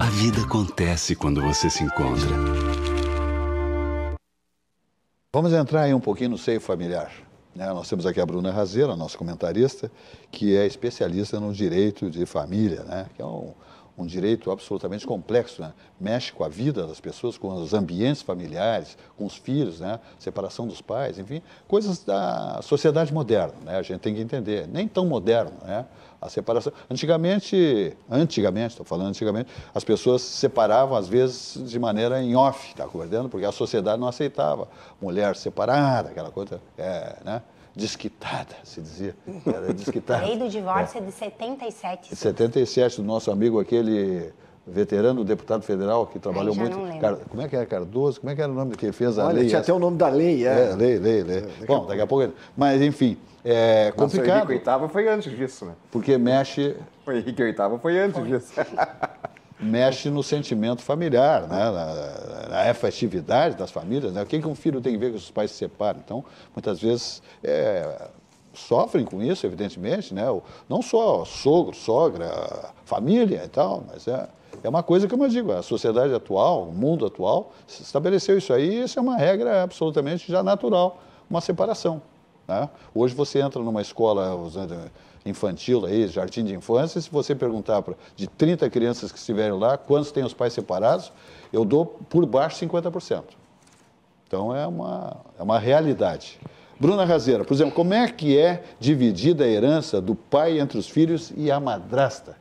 Speaker 6: A vida acontece quando você se encontra.
Speaker 1: Vamos entrar aí um pouquinho no seio familiar. Né? Nós temos aqui a Bruna Razeira, nossa comentarista, que é especialista no direito de família, né? Que é um direito absolutamente complexo, né? Mexe com a vida das pessoas, com os ambientes familiares, com os filhos, né? Separação dos pais, enfim, coisas da sociedade moderna, né? A gente tem que entender, nem tão moderno, né? A separação. Antigamente, estou falando antigamente, as pessoas se separavam, às vezes, de maneira em off, está compreendendo? Porque a sociedade não aceitava mulher separada, aquela coisa, né? Desquitada, se dizia. Era desquitada.
Speaker 5: A lei do divórcio é de 77.
Speaker 1: 77, do nosso amigo, aquele veterano deputado federal que trabalhou muito.
Speaker 5: Não lembro.
Speaker 1: Como é que era Cardoso? Como é que era o nome que ele fez a
Speaker 3: Olha,
Speaker 1: lei?
Speaker 3: tinha até o nome da lei,
Speaker 1: lei. Bom, daqui a pouco. Mas, enfim, é complicado.
Speaker 4: O Henrique VIII foi antes disso, né?
Speaker 1: Porque mexe.
Speaker 4: O Henrique VIII foi antes disso.
Speaker 1: Mexe no sentimento familiar, né? Na afetividade das famílias, né? O que um filho tem a ver com os pais se separam? Então, muitas vezes sofrem com isso, evidentemente, né? Não só sogro, sogra, família e tal, mas é uma coisa que eu digo, a sociedade atual, o mundo atual, estabeleceu isso aí, e isso é uma regra absolutamente já natural, uma separação. Né? Hoje você entra numa escola infantil, aí, jardim de infância, se você perguntar de 30 crianças que estiverem lá, quantos têm os pais separados, eu dou por baixo 50%. Então é uma realidade. Bruna Razeira, por exemplo, como é que é dividida a herança do pai entre os filhos e a madrasta?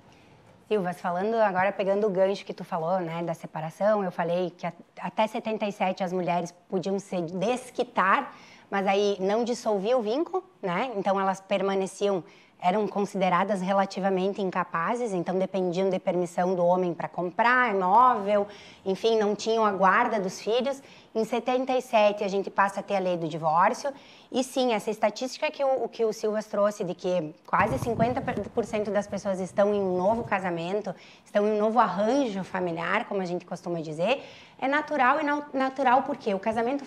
Speaker 5: Silvas, falando agora, pegando o gancho que tu falou, né, da separação, eu falei que até 77 as mulheres podiam se desquitar, mas aí não dissolvia o vínculo, né? Então elas permaneciam, eram consideradas relativamente incapazes, então dependiam de permissão do homem para comprar imóvel, enfim, não tinham a guarda dos filhos. Em 77 a gente passa a ter a lei do divórcio e sim, essa estatística que o Silvas trouxe de que quase 50% das pessoas estão em um novo casamento, estão em um novo arranjo familiar, como a gente costuma dizer, é natural e natural porque o casamento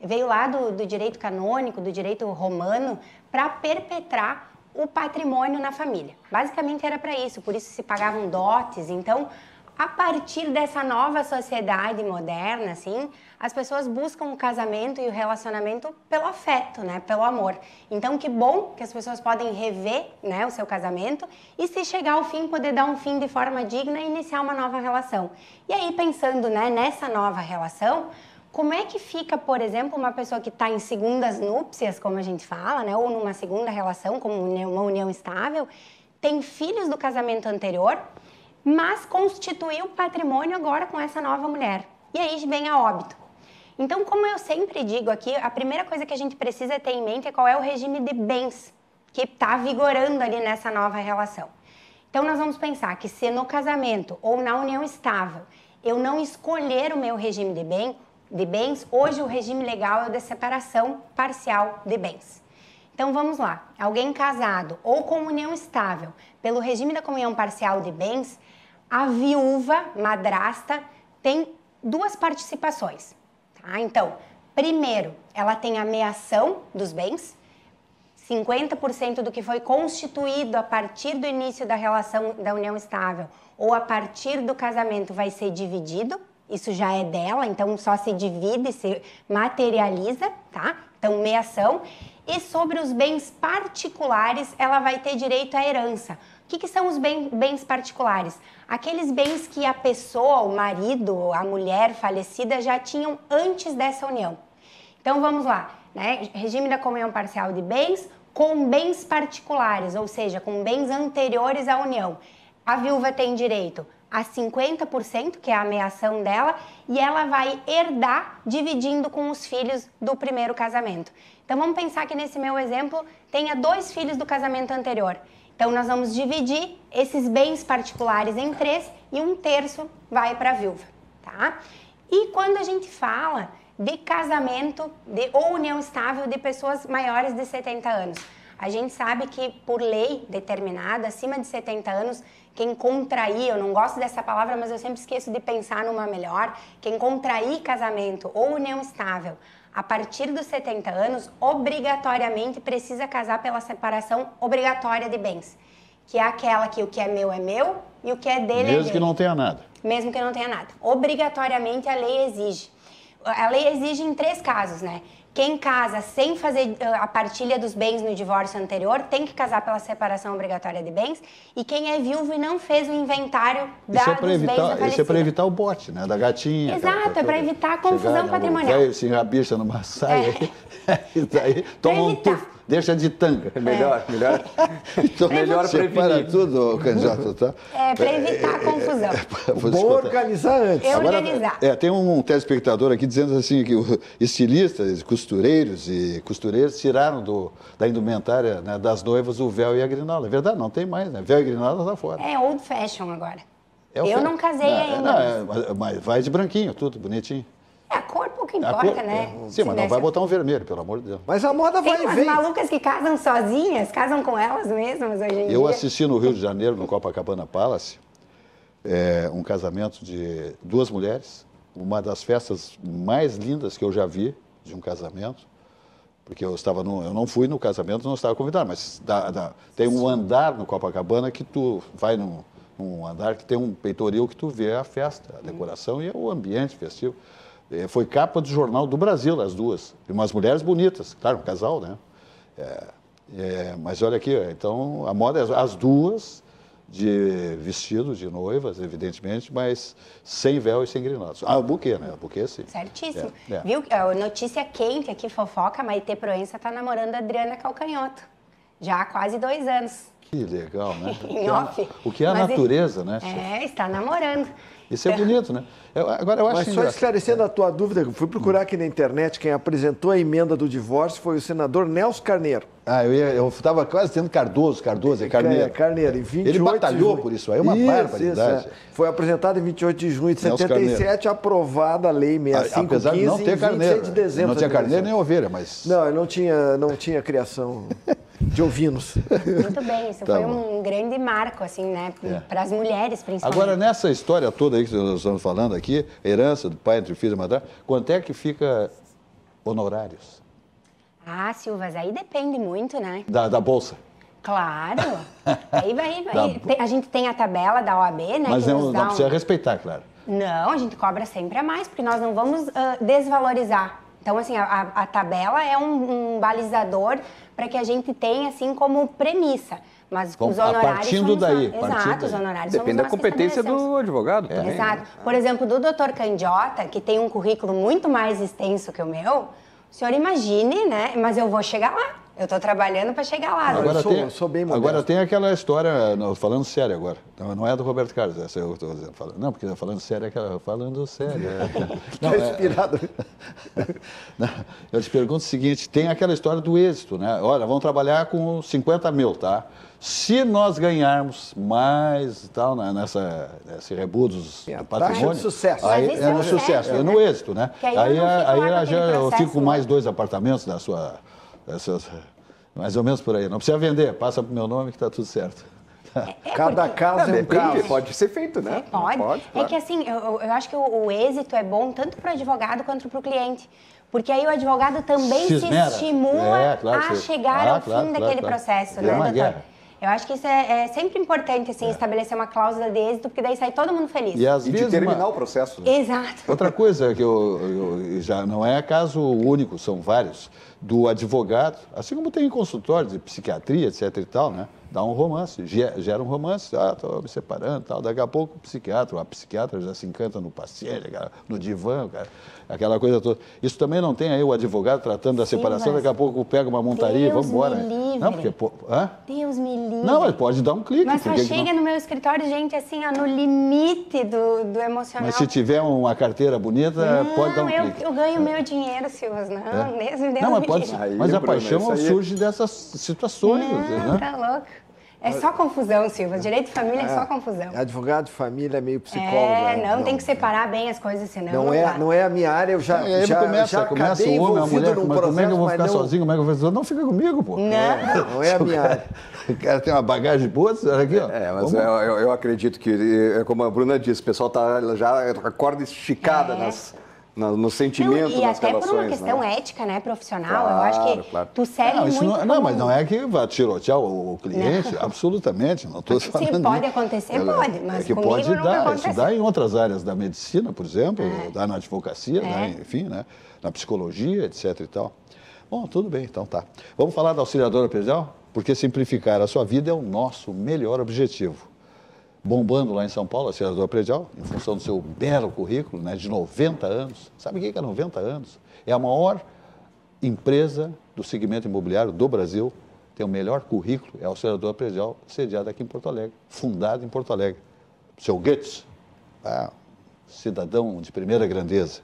Speaker 5: veio lá do direito canônico, do direito romano, para perpetrar o patrimônio na família. Basicamente era para isso, por isso se pagavam dotes. Então, a partir dessa nova sociedade moderna, assim, as pessoas buscam o casamento e o relacionamento pelo afeto, né, pelo amor. Então, que bom que as pessoas podem rever, né, o seu casamento e, se chegar ao fim, poder dar um fim de forma digna e iniciar uma nova relação. E aí, pensando, né, nessa nova relação, como é que fica, por exemplo, uma pessoa que está em segundas núpcias, como a gente fala, né, ou numa segunda relação, como uma união estável, tem filhos do casamento anterior, mas constituiu patrimônio agora com essa nova mulher. E aí vem a óbito. Então, como eu sempre digo aqui, a primeira coisa que a gente precisa ter em mente é qual é o regime de bens que está vigorando ali nessa nova relação. Então, nós vamos pensar que se no casamento ou na união estável eu não escolher o meu regime de bens, hoje o regime legal é o de separação parcial de bens. Então vamos lá, alguém casado ou com união estável, pelo regime da comunhão parcial de bens, a viúva, madrasta, tem 2 participações, tá? Então, primeiro, ela tem a meação dos bens, 50% do que foi constituído a partir do início da relação da união estável ou a partir do casamento vai ser dividido, isso já é dela, então só se divide, se materializa, tá? Então, meação. E sobre os bens particulares, ela vai ter direito à herança. O que são os bens particulares? Aqueles bens que a pessoa, o marido, a mulher falecida já tinham antes dessa união. Então, vamos lá, né? Regime da comunhão parcial de bens com bens particulares, ou seja, com bens anteriores à união. A viúva tem direito a 50%, que é a meação dela, e ela vai herdar dividindo com os filhos do primeiro casamento. Então, vamos pensar que nesse meu exemplo tenha 2 filhos do casamento anterior. Então, nós vamos dividir esses bens particulares em 3 e 1/3 vai para a viúva, tá? E quando a gente fala de casamento ou união estável de pessoas maiores de 70 anos, a gente sabe que por lei determinada, acima de 70 anos, quem contrair, eu não gosto dessa palavra, mas eu sempre esqueço de pensar numa melhor, quem contrair casamento ou união estável a partir dos 70 anos, obrigatoriamente precisa casar pela separação obrigatória de bens, que é aquela que o que é meu e o que é dele é dele.
Speaker 1: Mesmo que não tenha nada.
Speaker 5: Mesmo que não tenha nada. Obrigatoriamente a lei exige. A lei exige em 3 casos, né? Quem casa sem fazer a partilha dos bens no divórcio anterior tem que casar pela separação obrigatória de bens, e quem é viúvo e não fez o inventário dos bens da falecida.
Speaker 1: Isso é para evitar o bote, né? Da gatinha.
Speaker 5: Exato, é para evitar a confusão patrimonial.
Speaker 1: Vai se rabicha numa saia, e daí toma um tufo, deixa de tanga.
Speaker 4: É melhor.
Speaker 1: Então,
Speaker 4: melhor
Speaker 1: separa tudo, candidato, tá?
Speaker 5: É para evitar a confusão.
Speaker 3: Bom organizar antes.
Speaker 5: Organizar.
Speaker 1: Tem um telespectador aqui dizendo assim que estilistas, costureiros e costureiras tiraram da indumentária, né, das noivas o véu e a grinalda. É verdade, não tem mais, né? Véu e grinalda tá fora.
Speaker 5: É old fashion agora. Eu não casei ainda.
Speaker 1: Mas vai de branquinho, tudo bonitinho.
Speaker 5: A cor pouco importa, né?
Speaker 1: Sim, mas não vai botar um vermelho, pelo amor de Deus.
Speaker 3: Mas a moda vai
Speaker 5: Tem
Speaker 3: e
Speaker 5: umas
Speaker 3: vem.
Speaker 5: malucas que casam sozinhas, casam com elas mesmas hoje em dia.
Speaker 1: Eu assisti no Rio de Janeiro, no Copacabana Palace, um casamento de 2 mulheres, uma das festas mais lindas que eu já vi de um casamento, porque eu não fui no casamento, não estava convidado, mas tem um andar no Copacabana que tu vai num andar que tem um peitoril que tu vê a festa, a decoração e o ambiente festivo. Foi capa do Jornal do Brasil, as 2. E umas mulheres bonitas, claro, um casal, né? Mas olha aqui, então a moda é as 2 de vestido de noivas, evidentemente, mas sem véu e sem grinados. O buquê, né? O buquê, sim.
Speaker 5: Certíssimo. Viu? Notícia quente aqui, fofoca, Maitê Proença está namorando a Adriana Calcanhoto. Já há quase 2 anos.
Speaker 1: Que legal, né?
Speaker 5: Em off.
Speaker 1: O que é a natureza, né?
Speaker 5: Está namorando.
Speaker 1: Isso é bonito, né? Agora eu acho.
Speaker 3: Mas só esclarecendo a tua dúvida, eu fui procurar aqui na internet, quem apresentou a emenda do divórcio foi o senador Nelson Carneiro.
Speaker 1: Eu estava quase dizendo Cardoso, é Carneiro.
Speaker 3: Carneiro, em 28
Speaker 1: Ele batalhou
Speaker 3: de junho.
Speaker 1: por isso aí, é uma barbaridade.
Speaker 3: Foi apresentado em 28 de junho de
Speaker 1: Nelson
Speaker 3: 77, aprovada a lei 6515
Speaker 1: apesar de não ter carneiro.
Speaker 3: de dezembro.
Speaker 1: Não tinha carneiro nem ovelha, mas...
Speaker 3: Não, ele não tinha criação de ovinos.
Speaker 5: Muito bem, isso foi um grande marco, assim, né? Para as mulheres, principalmente.
Speaker 1: Agora, nessa história toda aí que nós estamos falando aqui, herança do pai entre filho e madrasta, quanto é que fica honorários?
Speaker 5: Ah, Silvas, aí depende muito, né?
Speaker 1: Da Bolsa.
Speaker 5: Claro. Aí vai. A gente tem a tabela da OAB, né?
Speaker 1: Mas não precisa respeitar, claro.
Speaker 5: Não, a gente cobra sempre a mais, porque nós não vamos desvalorizar. Então, assim, a tabela é um balizador para que a gente tenha, assim, como premissa. Mas os honorários...
Speaker 1: Partindo daí.
Speaker 5: Exato, os honorários
Speaker 4: depende da competência do advogado também.
Speaker 5: Exato. Por exemplo, do Dr. Candiota, que tem um currículo muito mais extenso que o meu, o senhor imagine, né? Mas eu vou chegar lá. Eu estou trabalhando para chegar lá.
Speaker 3: Eu sou bem modesto.
Speaker 1: Agora tem aquela história, falando sério agora, não é do Roberto Carlos, essa eu estou dizendo. Não, porque falando sério é aquela, falando sério.
Speaker 3: Está inspirado.
Speaker 1: Eu te pergunto o seguinte, tem aquela história do êxito, né? Olha, vamos trabalhar com 50 mil, tá? Se nós ganharmos mais e tal, nesse rebudo do patrimônio...
Speaker 3: de sucesso.
Speaker 1: Aí é no sucesso, é no êxito, né? Aí eu fico com mais 2 apartamentos da sua... Mais ou menos por aí. Não precisa vender, passa pro meu nome que está tudo certo.
Speaker 3: Cada caso é um caso.
Speaker 4: Pode ser feito, né?
Speaker 5: Pode.
Speaker 4: Claro.
Speaker 5: É que assim, eu acho que o êxito é bom tanto para o advogado quanto para o cliente. Porque aí o advogado também se estimula a chegar ao fim daquele processo, né, doutor?
Speaker 1: Guerra.
Speaker 5: Eu acho que isso é sempre importante, assim, estabelecer uma cláusula de êxito, porque daí sai todo mundo feliz.
Speaker 1: E
Speaker 4: de terminar o processo. Né?
Speaker 5: Exato.
Speaker 1: Outra coisa que eu já não é caso único, são vários, do advogado, assim como tem em consultório de psiquiatria, etc e tal, né? Dá um romance, gera um romance, estou me separando e tal. Daqui a pouco a psiquiatra já se encanta no paciente, no divã, cara, aquela coisa toda. Isso também não tem aí o advogado tratando da separação, daqui a pouco pega uma montaria e vamos embora.
Speaker 5: Não, porque... Deus me livre.
Speaker 1: Não, ele pode dar um clique.
Speaker 5: Mas só chega no meu escritório, gente, assim, ó, no limite do emocional.
Speaker 1: Mas se tiver uma carteira bonita, pode dar um clique.
Speaker 5: Eu ganho meu dinheiro, Silvas, não, Deus
Speaker 1: não, mas pode, mas a
Speaker 4: Bruno,
Speaker 1: paixão surge dessas situações.
Speaker 5: Não, tá louco. É só confusão, Silva. Direito de família é só confusão.
Speaker 3: Advogado de família é meio psicólogo.
Speaker 5: Tem que separar bem as coisas, senão
Speaker 3: não é a minha área, eu já
Speaker 1: começa o homem, a mulher, como é que eu vou ficar sozinho, como é que eu vou fazer? Não fica comigo, pô.
Speaker 3: Não é a minha área.
Speaker 1: O cara tem uma bagagem boa, aqui, ó.
Speaker 4: Mas eu acredito que, como a Bruna disse, o pessoal já a corda esticada no sentimento,
Speaker 5: e
Speaker 4: nas
Speaker 5: até
Speaker 4: relações.
Speaker 5: por uma questão ética, né, profissional, eu acho que tu segue
Speaker 1: muito... mas não é que vai tirotear o cliente, absolutamente, não estou falando.
Speaker 5: Se pode acontecer, pode, mas
Speaker 1: é que
Speaker 5: comigo
Speaker 1: pode dar, isso dá em outras áreas da medicina, por exemplo, dá na advocacia, né, enfim, né, na psicologia, etc e tal. Bom, tudo bem, então tá. Vamos falar da auxiliadora predial? Porque simplificar a sua vida é o nosso melhor objetivo. Bombando lá em São Paulo, a auxiliadora predial, em função do seu belo currículo, né, de 90 anos. Sabe o que é 90 anos? É a maior empresa do segmento imobiliário do Brasil, tem o melhor currículo, é a auxiliadora predial, sediada aqui em Porto Alegre, fundada em Porto Alegre. Seu Goetz, cidadão de primeira grandeza.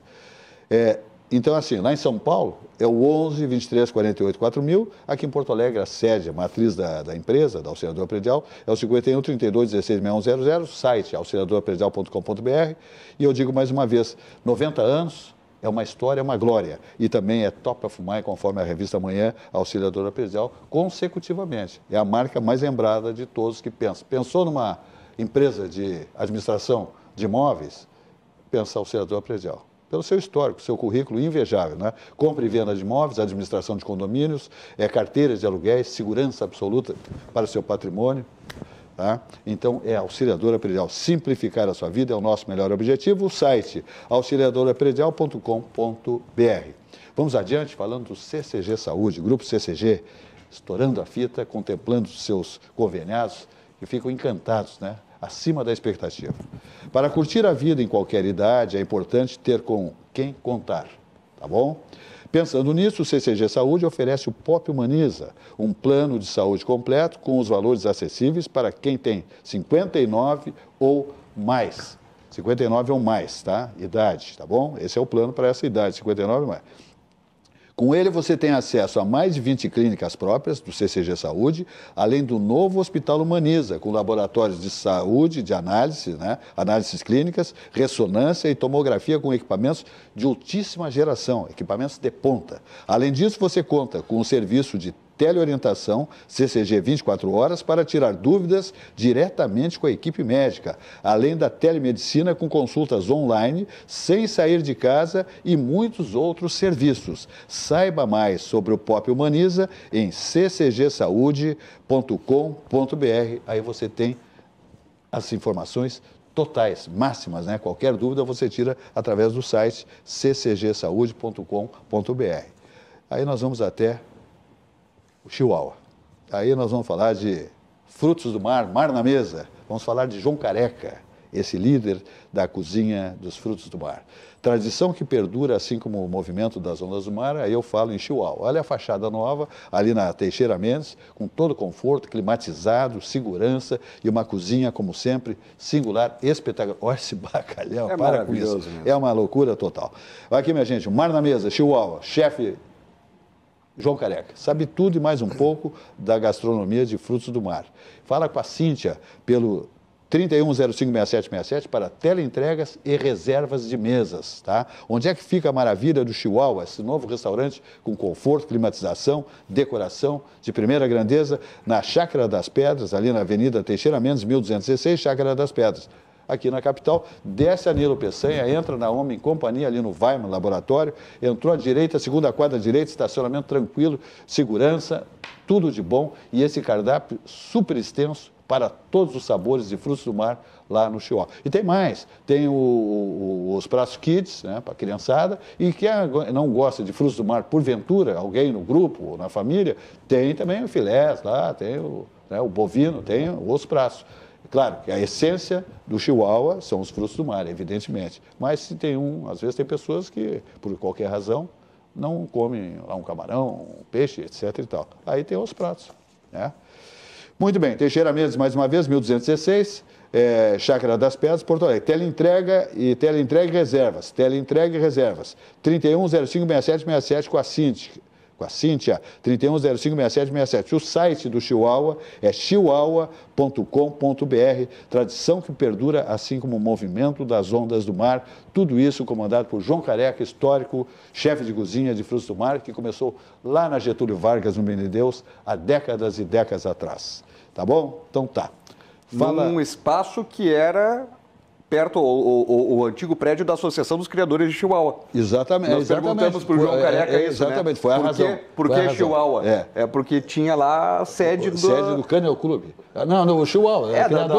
Speaker 1: Então, assim, lá em São Paulo é o 11 23 48 4000, aqui em Porto Alegre a sede, a matriz da empresa, da auxiliadora predial, é o 51 32 16 6100, site auxiliadorapredial.com.br. E eu digo mais uma vez, 90 anos é uma história, é uma glória. E também é top of mind, conforme a revista Amanhã, a auxiliadora predial, consecutivamente. É a marca mais lembrada de todos que pensam. Pensou numa empresa de administração de imóveis? Pensa a auxiliadora predial. Pelo seu histórico, seu currículo invejável, né? Compra e venda de imóveis, administração de condomínios, carteiras de aluguéis, segurança absoluta para o seu patrimônio. Tá? Então, é a auxiliadora predial. Simplificar a sua vida é o nosso melhor objetivo. O site auxiliadorapredial.com.br. Vamos adiante, falando do CCG Saúde, Grupo CCG, estourando a fita, contemplando os seus conveniados, que ficam encantados, né? Acima da expectativa. Para curtir a vida em qualquer idade, é importante ter com quem contar, tá bom? Pensando nisso, o CCG Saúde oferece o Pop Humaniza, um plano de saúde completo com os valores acessíveis para quem tem 59 ou mais. 59 ou mais, tá? Idade, tá bom? Esse é o plano para essa idade, 59 ou mais. Com ele, você tem acesso a mais de 20 clínicas próprias do CCG Saúde, além do novo Hospital Humaniza, com laboratórios de saúde, de análise, né? Análises clínicas, ressonância e tomografia com equipamentos de altíssima geração, equipamentos de ponta. Além disso, você conta com o serviço de teleorientação CCG 24 horas para tirar dúvidas diretamente com a equipe médica, além da telemedicina com consultas online, sem sair de casa e muitos outros serviços. Saiba mais sobre o Pop Humaniza em ccgsaude.com.br. Aí você tem as informações totais, máximas, né? Qualquer dúvida você tira através do site ccgsaude.com.br. Aí nós vamos até o Chihuahua. Aí nós vamos falar de frutos do mar, mar na mesa. Vamos falar de João Careca, esse líder da cozinha dos frutos do mar. Tradição que perdura, assim como o movimento das ondas do mar, aí eu falo em Chihuahua. Olha a fachada nova, ali na Teixeira Mendes, com todo conforto, climatizado, segurança e uma cozinha, como sempre, singular, espetacular. Olha esse bacalhau, para com isso. Mesmo. É uma loucura total. Aqui, minha gente, o Mar na Mesa, Chihuahua, chefe João Careca, sabe tudo e mais um pouco da gastronomia de frutos do mar. Fala com a Cíntia pelo 31056767 para teleentregas e reservas de mesas, tá? Onde é que fica a maravilha do Chihuahua, esse novo restaurante com conforto, climatização, decoração de primeira grandeza, na Chácara das Pedras, ali na Avenida Teixeira Mendes, 1216, Chácara das Pedras. Aqui na capital, desce a Nilo Peçanha, entra na Homem Companhia, ali no Weiman Laboratório, entrou à direita, segunda quadra à direita, estacionamento tranquilo, segurança, tudo de bom, e esse cardápio super extenso para todos os sabores de frutos do mar lá no Chihuahua. E tem mais, tem os pratos kids, né, para a criançada, e quem não gosta de frutos do mar, porventura, alguém no grupo ou na família, tem também o filés lá, tem o bovino, tem os pratos. Claro que a essência do Chihuahua são os frutos do mar, evidentemente. Mas se tem às vezes tem pessoas que, por qualquer razão, não comem lá um camarão, um peixe, etc. e tal. Aí tem os pratos, né? Muito bem, Teixeira Mendes, mais uma vez, 1216, Chácara das Pedras, Porto Alegre. Teleentrega e reservas. Teleentrega e reservas. 31056767 com a Cíntia, 31056767. O site do Chihuahua é chihuahua.com.br, tradição que perdura, assim como o movimento das ondas do mar. Tudo isso comandado por João Careca, histórico, chefe de cozinha de frutos do mar, que começou lá na Getúlio Vargas, no Menino Deus, há décadas e décadas atrás. Tá bom? Então tá.
Speaker 4: Num espaço que era perto o antigo prédio da Associação dos Criadores de Chihuahua.
Speaker 1: Exatamente.
Speaker 4: Nós perguntamos para o João Careca isso,
Speaker 1: exatamente,
Speaker 4: né?
Speaker 1: Foi a razão.
Speaker 4: Por que Chihuahua?
Speaker 1: É
Speaker 4: porque tinha lá a sede
Speaker 1: do Kennel Club. Não, o Chihuahua.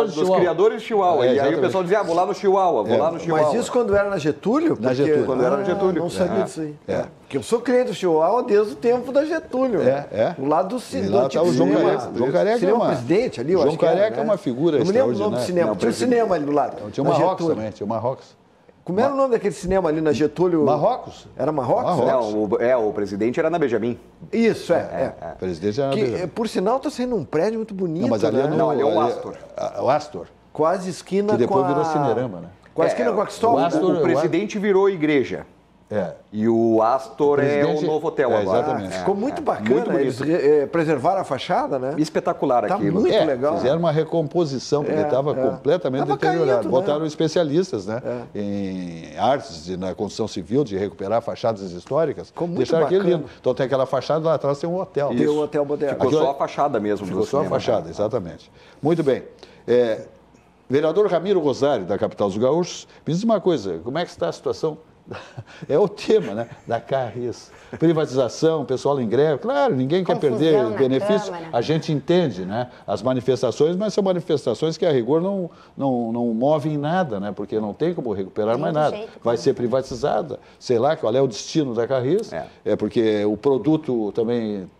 Speaker 4: Dos criadores de Chihuahua. E aí o pessoal dizia, vou lá no Chihuahua, vou lá no Chihuahua.
Speaker 3: Mas isso quando era na Getúlio?
Speaker 1: Na Getúlio.
Speaker 4: Quando era na Getúlio.
Speaker 3: Não sabia disso aí. Porque eu sou cliente do Chihuahua desde o tempo da Getúlio. Do lado do cinema.
Speaker 1: Lá está o João Careca. João Careca é uma...
Speaker 3: presidente ali,
Speaker 1: João Careca é uma figura extraordinária.
Speaker 3: Não me lembro o nome do cinema. Tinha um cinema ali do lado.
Speaker 1: Tinha o Marrocos também, tinha o Marrocos.
Speaker 3: Como era o nome daquele cinema ali na Getúlio?
Speaker 1: Marrocos.
Speaker 3: Era Marrocos?
Speaker 4: Não, o presidente era na Benjamin.
Speaker 3: Isso,
Speaker 1: O presidente era na Benjamin.
Speaker 3: Por sinal, está sendo um prédio muito bonito.
Speaker 1: Não, mas ali
Speaker 3: né?
Speaker 4: ali é o Astor.
Speaker 1: O Astor.
Speaker 3: Quase esquina
Speaker 1: que depois
Speaker 3: com
Speaker 1: virou Cinerama, né?
Speaker 3: Quase esquina com a Cristóvão.
Speaker 4: O presidente virou igreja. E o Astor é o novo hotel agora.
Speaker 1: Exatamente.
Speaker 3: Ficou muito bacana.
Speaker 4: Muito
Speaker 3: Eles preservaram a fachada, né?
Speaker 4: Espetacular aquilo.
Speaker 3: Muito legal.
Speaker 1: Fizeram uma recomposição, porque estava completamente deteriorado. Botaram especialistas, né? Em artes, na construção civil, de recuperar fachadas históricas.
Speaker 3: Ficou muito
Speaker 1: deixaram aquilo
Speaker 3: bacana.
Speaker 1: lindo. Então tem aquela fachada, lá atrás tem um hotel.
Speaker 3: Tem um hotel moderno.
Speaker 4: Ficou só a fachada mesmo.
Speaker 1: Ficou só a fachada, exatamente. Muito bem. Vereador Ramiro Rosário, da capital dos gaúchos, me diz uma coisa, como é que está a situação? É o tema, né? Da Carris. Privatização, pessoal em greve. Claro, ninguém quer perder benefícios. Câmara. A gente entende, né? As manifestações, mas são manifestações que a rigor não movem nada, né? Porque não tem como recuperar mais nada. Vai ser privatizada. Sei lá qual é o destino da Carris. É porque o produto também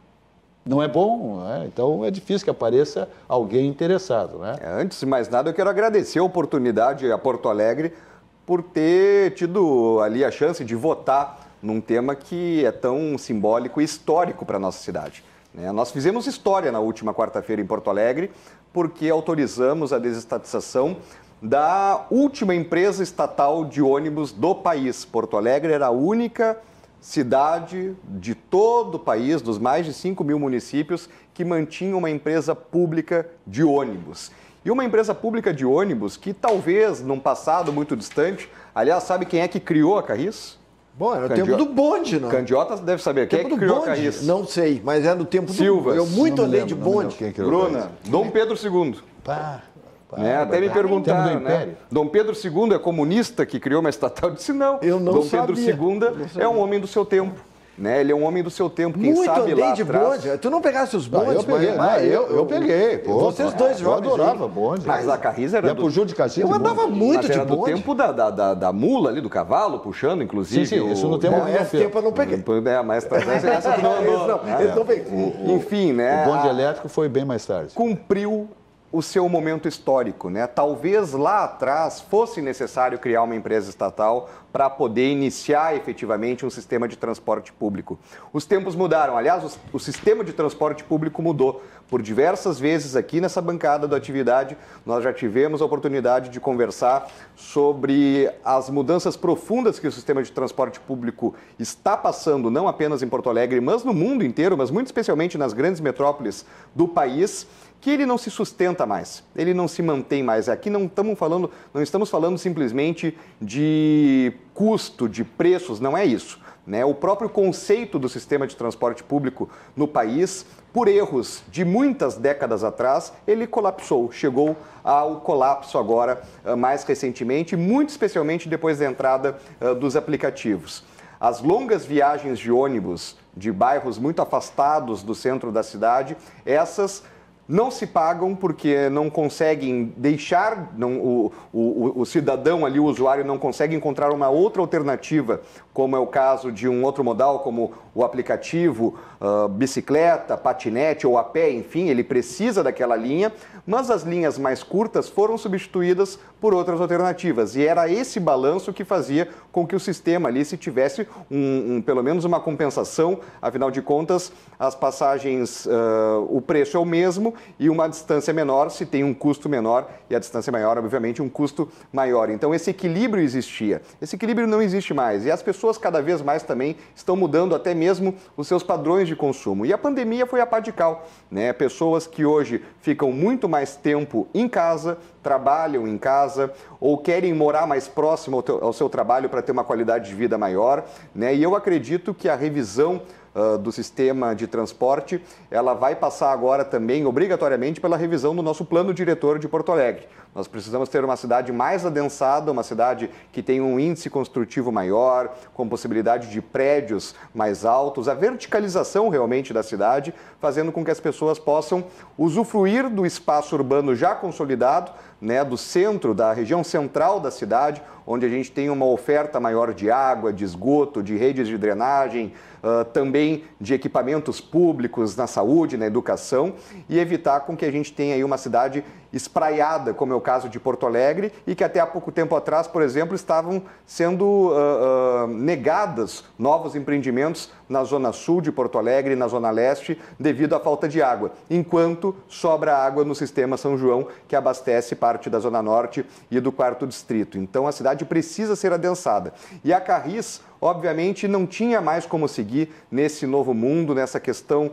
Speaker 1: não é bom, né? Então é difícil que apareça alguém interessado, né?
Speaker 4: Antes de mais nada, eu quero agradecer a oportunidade a Porto Alegre por ter tido ali a chance de votar num tema que é tão simbólico e histórico para a nossa cidade. Nós fizemos história na última quarta-feira em Porto Alegre porque autorizamos a desestatização da última empresa estatal de ônibus do país. Porto Alegre era a única cidade de todo o país, dos mais de 5 mil municípios, que mantinha uma empresa pública de ônibus. E uma empresa pública de ônibus que talvez, num passado muito distante, aliás, sabe quem é que criou a Carris?
Speaker 3: Bom, era o tempo do bonde, né?
Speaker 4: Candiota deve saber. Quem é que criou a Carris?
Speaker 3: Não sei, mas era no tempo
Speaker 4: Silvas.
Speaker 3: Eu muito andei de bonde.
Speaker 4: Bruna, Dom Pedro II. Até me perguntaram, né? Dom Pedro II é comunista que criou uma estatal? Eu disse não.
Speaker 3: Eu não
Speaker 4: Dom
Speaker 3: sabia.
Speaker 4: Pedro II é um homem do seu tempo. Ele é um homem do seu tempo, quem
Speaker 3: muito
Speaker 4: sabe lá
Speaker 3: de
Speaker 4: atrás...
Speaker 3: bonde. Tu não pegasse os bondes?
Speaker 1: Eu peguei. Pô,
Speaker 3: vocês dois jovens.
Speaker 1: Eu adorava bonde.
Speaker 4: Mas a Carris era
Speaker 1: por Júlio de Caxias.
Speaker 3: Eu andava muito de
Speaker 4: do
Speaker 3: bonde.
Speaker 4: tempo da mula ali, do cavalo, puxando, inclusive.
Speaker 1: Sim, isso no tempo
Speaker 3: esse tempo eu não peguei.
Speaker 4: Mas essa tu não andou.
Speaker 3: Esse não peguei.
Speaker 4: Enfim, né?
Speaker 1: O bonde elétrico foi bem mais tarde.
Speaker 4: Cumpriu o seu momento histórico, né? Talvez lá atrás fosse necessário criar uma empresa estatal para poder iniciar efetivamente um sistema de transporte público. Os tempos mudaram, aliás, o sistema de transporte público mudou. Por diversas vezes aqui nessa bancada da atividade, nós já tivemos a oportunidade de conversar sobre as mudanças profundas que o sistema de transporte público está passando, não apenas em Porto Alegre, mas no mundo inteiro, mas muito especialmente nas grandes metrópoles do país, que ele não se sustenta mais, ele não se mantém mais. Aqui não estamos falando simplesmente de custo, de preços, não é isso. Né? O próprio conceito do sistema de transporte público no país, por erros de muitas décadas atrás, ele colapsou, chegou ao colapso agora, mais recentemente, muito especialmente depois da entrada dos aplicativos. As longas viagens de ônibus de bairros muito afastados do centro da cidade, essas não se pagam porque não conseguem deixar, o cidadão ali, o usuário, não consegue encontrar uma outra alternativa, como é o caso de um outro modal, como o aplicativo, bicicleta, patinete ou a pé, enfim, ele precisa daquela linha, mas as linhas mais curtas foram substituídas por outras alternativas. E era esse balanço que fazia com que o sistema ali se tivesse pelo menos uma compensação, afinal de contas, as passagens, o preço é o mesmo e uma distância menor se tem um custo menor e a distância maior, obviamente, um custo maior. Então, esse equilíbrio existia. Esse equilíbrio não existe mais e as pessoas cada vez mais também estão mudando até mesmo os seus padrões de consumo. E a pandemia foi a pá de cal, né? Pessoas que hoje ficam muito mais tempo em casa, trabalham em casa ou querem morar mais próximo ao seu trabalho para ter uma qualidade de vida maior, né? E eu acredito que a revisão do sistema de transporte, ela vai passar agora também, obrigatoriamente, pela revisão do nosso plano diretor de Porto Alegre. Nós precisamos ter uma cidade mais adensada, uma cidade que tenha um índice construtivo maior, com possibilidade de prédios mais altos, a verticalização realmente da cidade, fazendo com que as pessoas possam usufruir do espaço urbano já consolidado, né, do centro, da região central da cidade, onde a gente tem uma oferta maior de água, de esgoto, de redes de drenagem, também de equipamentos públicos na saúde, na educação, e evitar com que a gente tenha aí uma cidade espraiada, como é o caso de Porto Alegre, e que até há pouco tempo atrás, por exemplo, estavam sendo negadas novos empreendimentos na Zona Sul de Porto Alegre e na Zona Leste devido à falta de água, enquanto sobra água no sistema São João, que abastece parte da Zona Norte e do 4º Distrito. Então, a cidade precisa ser adensada. E a Carris, obviamente, não tinha mais como seguir nesse novo mundo, nessa questão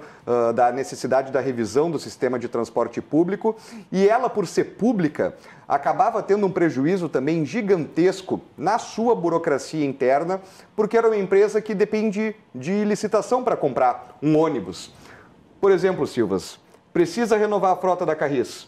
Speaker 4: da necessidade da revisão do sistema de transporte público, e ela, por ser pública, acabava tendo um prejuízo também gigantesco na sua burocracia interna, porque era uma empresa que depende de licitação para comprar um ônibus. Por exemplo, Silvas, precisa renovar a frota da Carris.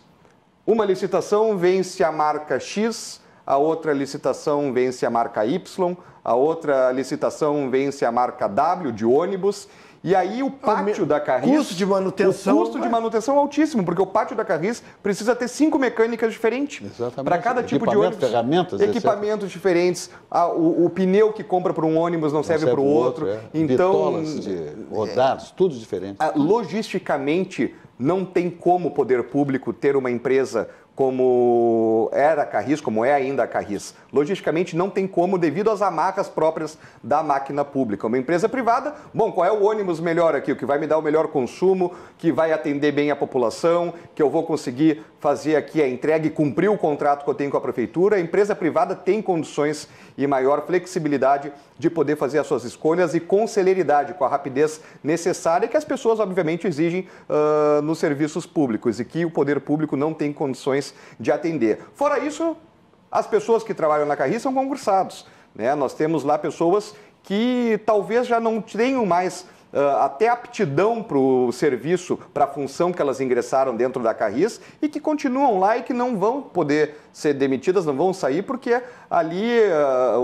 Speaker 4: Uma licitação vence a marca X, a outra licitação vence a marca Y, a outra licitação vence a marca W de ônibus, e aí o pátio da Carris...
Speaker 3: Custo de manutenção...
Speaker 4: O custo de manutenção é altíssimo, porque o pátio da Carris precisa ter 5 mecânicas diferentes.
Speaker 1: Exatamente.
Speaker 4: Para cada tipo de ônibus.
Speaker 1: Ferramentas.
Speaker 4: Equipamentos diferentes. O pneu que compra para um ônibus não serve para o outro. Então,
Speaker 1: bitolas de rodados, tudo diferente.
Speaker 4: Logisticamente, não tem como o poder público ter uma empresa como era a Carris, como é ainda a Carris. Logisticamente, não tem como, devido às amarras próprias da máquina pública. Uma empresa privada, bom, qual é o ônibus melhor aqui? O que vai me dar o melhor consumo, que vai atender bem a população, que eu vou conseguir fazer aqui a entrega e cumprir o contrato que eu tenho com a prefeitura. A empresa privada tem condições e maior flexibilidade de poder fazer as suas escolhas e com celeridade, com a rapidez necessária que as pessoas, obviamente, exigem nos serviços públicos e que o poder público não tem condições de atender. Fora isso, as pessoas que trabalham na Carris são concursados, né? Nós temos lá pessoas que talvez já não tenham mais até aptidão para o serviço, para a função que elas ingressaram dentro da Carris e que continuam lá e que não vão poder ser demitidas, não vão sair, porque ali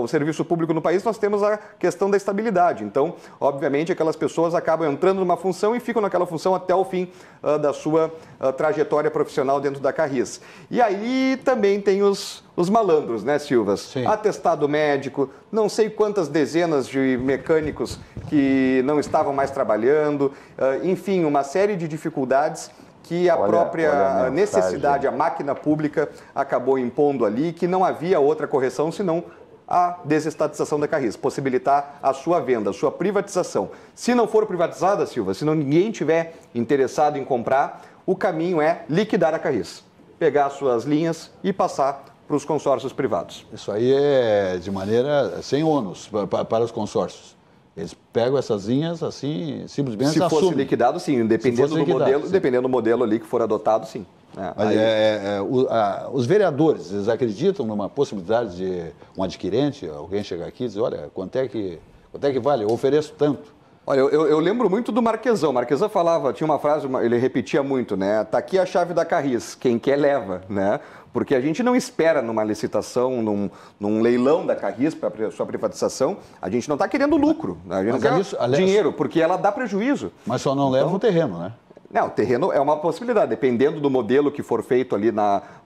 Speaker 4: o serviço público no país nós temos a questão da estabilidade. Então, obviamente, aquelas pessoas acabam entrando numa função e ficam naquela função até o fim da sua trajetória profissional dentro da Carris. E aí também tem os malandros, né, Silvas?
Speaker 1: Sim.
Speaker 4: Atestado médico, não sei quantas dezenas de mecânicos que não estavam mais trabalhando, enfim, uma série de dificuldades que a própria necessidade, a máquina pública acabou impondo ali, que não havia outra correção senão a desestatização da Carris, possibilitar a sua venda, a sua privatização. Se não for privatizada, Silva, se ninguém tiver interessado em comprar, o caminho é liquidar a Carris, pegar as suas linhas e passar para os consórcios privados.
Speaker 1: Isso aí é de maneira sem ônus para os consórcios. Eles pegam essas linhas assim, simplesmente
Speaker 4: Se
Speaker 1: assumem.
Speaker 4: fosse liquidado, sim. Dependendo do modelo ali que for adotado, sim.
Speaker 1: Mas os vereadores, eles acreditam numa possibilidade de um adquirente, alguém chegar aqui e dizer, olha, quanto é que vale? Eu ofereço tanto.
Speaker 4: Olha, eu lembro muito do Marquesão. Marquesão falava, tinha uma frase, ele repetia muito, né? Tá aqui a chave da Carris, quem quer leva, né? Porque a gente não espera numa licitação, num leilão da Carris para sua privatização, a gente não está querendo lucro, a gente não quer dinheiro, porque ela dá prejuízo.
Speaker 1: Mas só não leva o terreno, né?
Speaker 4: Não, o terreno é uma possibilidade. Dependendo do modelo que for feito ali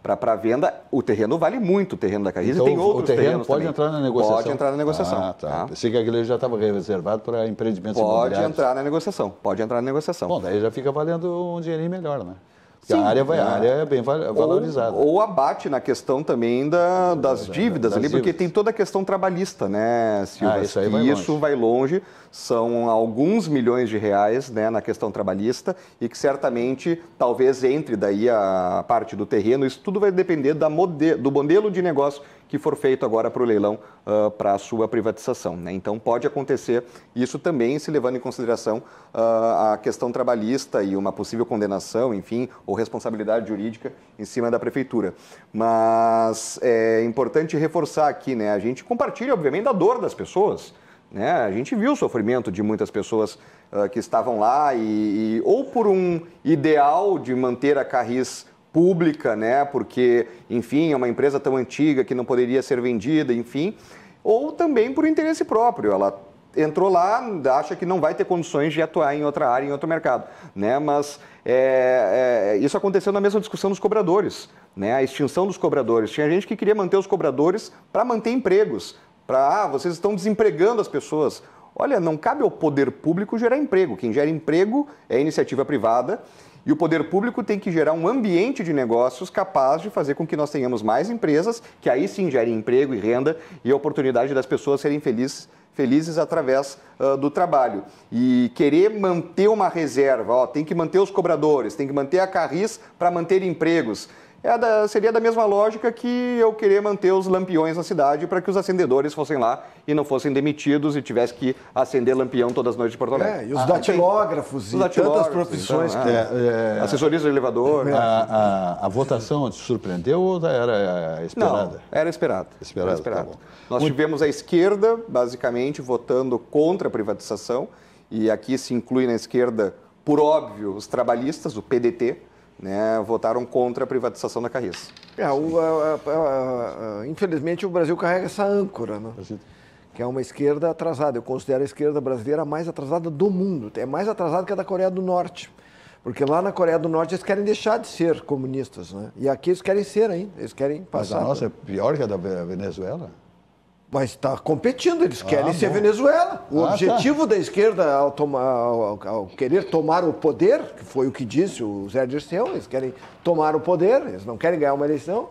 Speaker 4: para venda, o terreno vale muito, o terreno da Carris,
Speaker 1: então,
Speaker 4: e tem outros terrenos
Speaker 1: pode
Speaker 4: também.
Speaker 1: entrar na negociação?
Speaker 4: Pode entrar na negociação.
Speaker 1: Ah, tá. Pensei que aquele já estava reservado para empreendimentos imobiliários.
Speaker 4: Pode entrar na negociação, pode entrar na negociação.
Speaker 1: Bom, daí já fica valendo um dinheirinho melhor, né? Porque a área é bem valorizada.
Speaker 4: Ou abate na questão também das dívidas ali, porque tem toda a questão trabalhista, né, Silva? Isso vai longe. São alguns milhões de reais, né, na questão trabalhista e que certamente talvez entre daí a parte do terreno. Isso tudo vai depender do modelo de negócio que for feito agora para o leilão, para a sua privatização, né? Então pode acontecer isso também, se levando em consideração a questão trabalhista e uma possível condenação, enfim, ou responsabilidade jurídica em cima da prefeitura. Mas é importante reforçar aqui, né? A gente compartilha, obviamente, da dor das pessoas. Né? A gente viu o sofrimento de muitas pessoas que estavam lá ou por um ideal de manter a Carris pública, né? Porque, enfim, é uma empresa tão antiga que não poderia ser vendida, enfim, ou também por interesse próprio. Ela entrou lá, acha que não vai ter condições de atuar em outra área, em outro mercado, né? Mas isso aconteceu na mesma discussão dos cobradores, né? A extinção dos cobradores. Tinha gente que queria manter os cobradores para manter empregos, vocês estão desempregando as pessoas. Olha, não cabe ao poder público gerar emprego. Quem gera emprego é a iniciativa privada e o poder público tem que gerar um ambiente de negócios capaz de fazer com que nós tenhamos mais empresas, que aí sim gerem emprego e renda e a oportunidade das pessoas serem felizes através do trabalho. E querer manter uma reserva, tem que manter os cobradores, tem que manter a Carris para manter empregos. Seria da mesma lógica que eu querer manter os lampiões na cidade para que os acendedores fossem lá e não fossem demitidos e tivesse que acender lampião todas as noites de Porto Alegre.
Speaker 3: E os datilógrafos tantas profissões.
Speaker 4: Então, assessoristas de elevador.
Speaker 1: A votação te surpreendeu ou era esperada?
Speaker 4: Não, era esperado.
Speaker 1: Esperado. Tá bom.
Speaker 4: Nós tivemos a esquerda, basicamente, votando contra a privatização, e aqui se inclui na esquerda, por óbvio, os trabalhistas, o PDT, né, votaram contra a privatização da Carris.
Speaker 3: Infelizmente, o Brasil carrega essa âncora, né? Que é uma esquerda atrasada. Eu considero a esquerda brasileira a mais atrasada do mundo. É mais atrasada que a da Coreia do Norte. Porque lá na Coreia do Norte eles querem deixar de ser comunistas, né? E aqui eles querem ser ainda. Eles querem passar.
Speaker 1: Mas a nossa é pior que a da Venezuela?
Speaker 3: Mas está competindo, eles querem ser Venezuela. O objetivo da esquerda, ao querer tomar o poder, que foi o que disse o Zé Dirceu, eles querem tomar o poder, eles não querem ganhar uma eleição,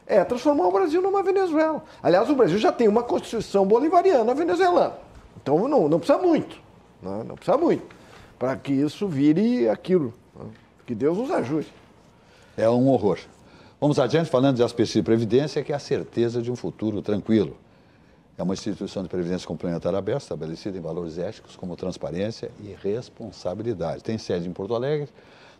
Speaker 3: é transformar o Brasil numa Venezuela. Aliás, o Brasil já tem uma Constituição bolivariana venezuelana. Então não precisa muito, né? Não precisa muito, para que isso vire aquilo. Né? Que Deus nos ajude.
Speaker 1: É um horror. Vamos adiante falando de Aspecir Previdência, que é a certeza de um futuro tranquilo. É uma instituição de previdência complementar aberta, estabelecida em valores éticos como transparência e responsabilidade. Tem sede em Porto Alegre,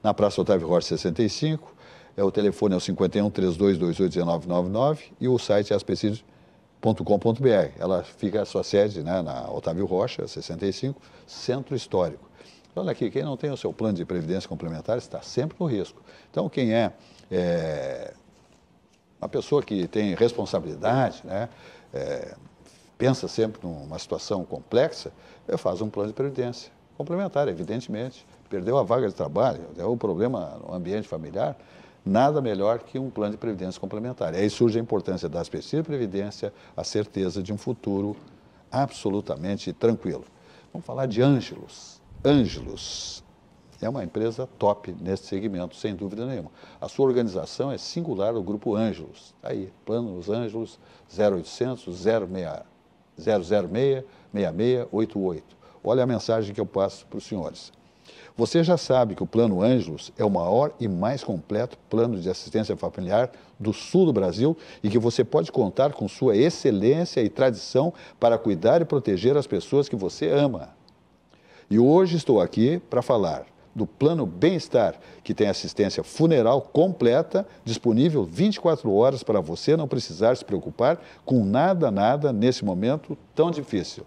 Speaker 1: na Praça Otávio Rocha 65. O telefone é o 51-3228-1999 e o site é aspecir.com.br. Ela fica a sua sede, né, na Otávio Rocha 65, Centro Histórico. Olha aqui, quem não tem o seu plano de previdência complementar está sempre no risco. Então, quem é uma pessoa que tem responsabilidade, né, pensa sempre numa situação complexa, faz um plano de previdência complementar, evidentemente. Perdeu a vaga de trabalho, deu um problema no ambiente familiar, nada melhor que um plano de previdência complementar. E aí surge a importância da Aspecir Previdência, a certeza de um futuro absolutamente tranquilo. Vamos falar de Ângelos. Ângelos é uma empresa top nesse segmento, sem dúvida nenhuma. A sua organização é singular, o Grupo Ângelos. Aí, Planos Ângelos 0800 006 6688. Olha a mensagem que eu passo para os senhores. Você já sabe que o Plano Ângelos é o maior e mais completo plano de assistência familiar do sul do Brasil e que você pode contar com sua excelência e tradição para cuidar e proteger as pessoas que você ama. E hoje estou aqui para falar do Plano Bem-Estar, que tem assistência funeral completa, disponível 24 horas para você não precisar se preocupar com nada nesse momento tão difícil.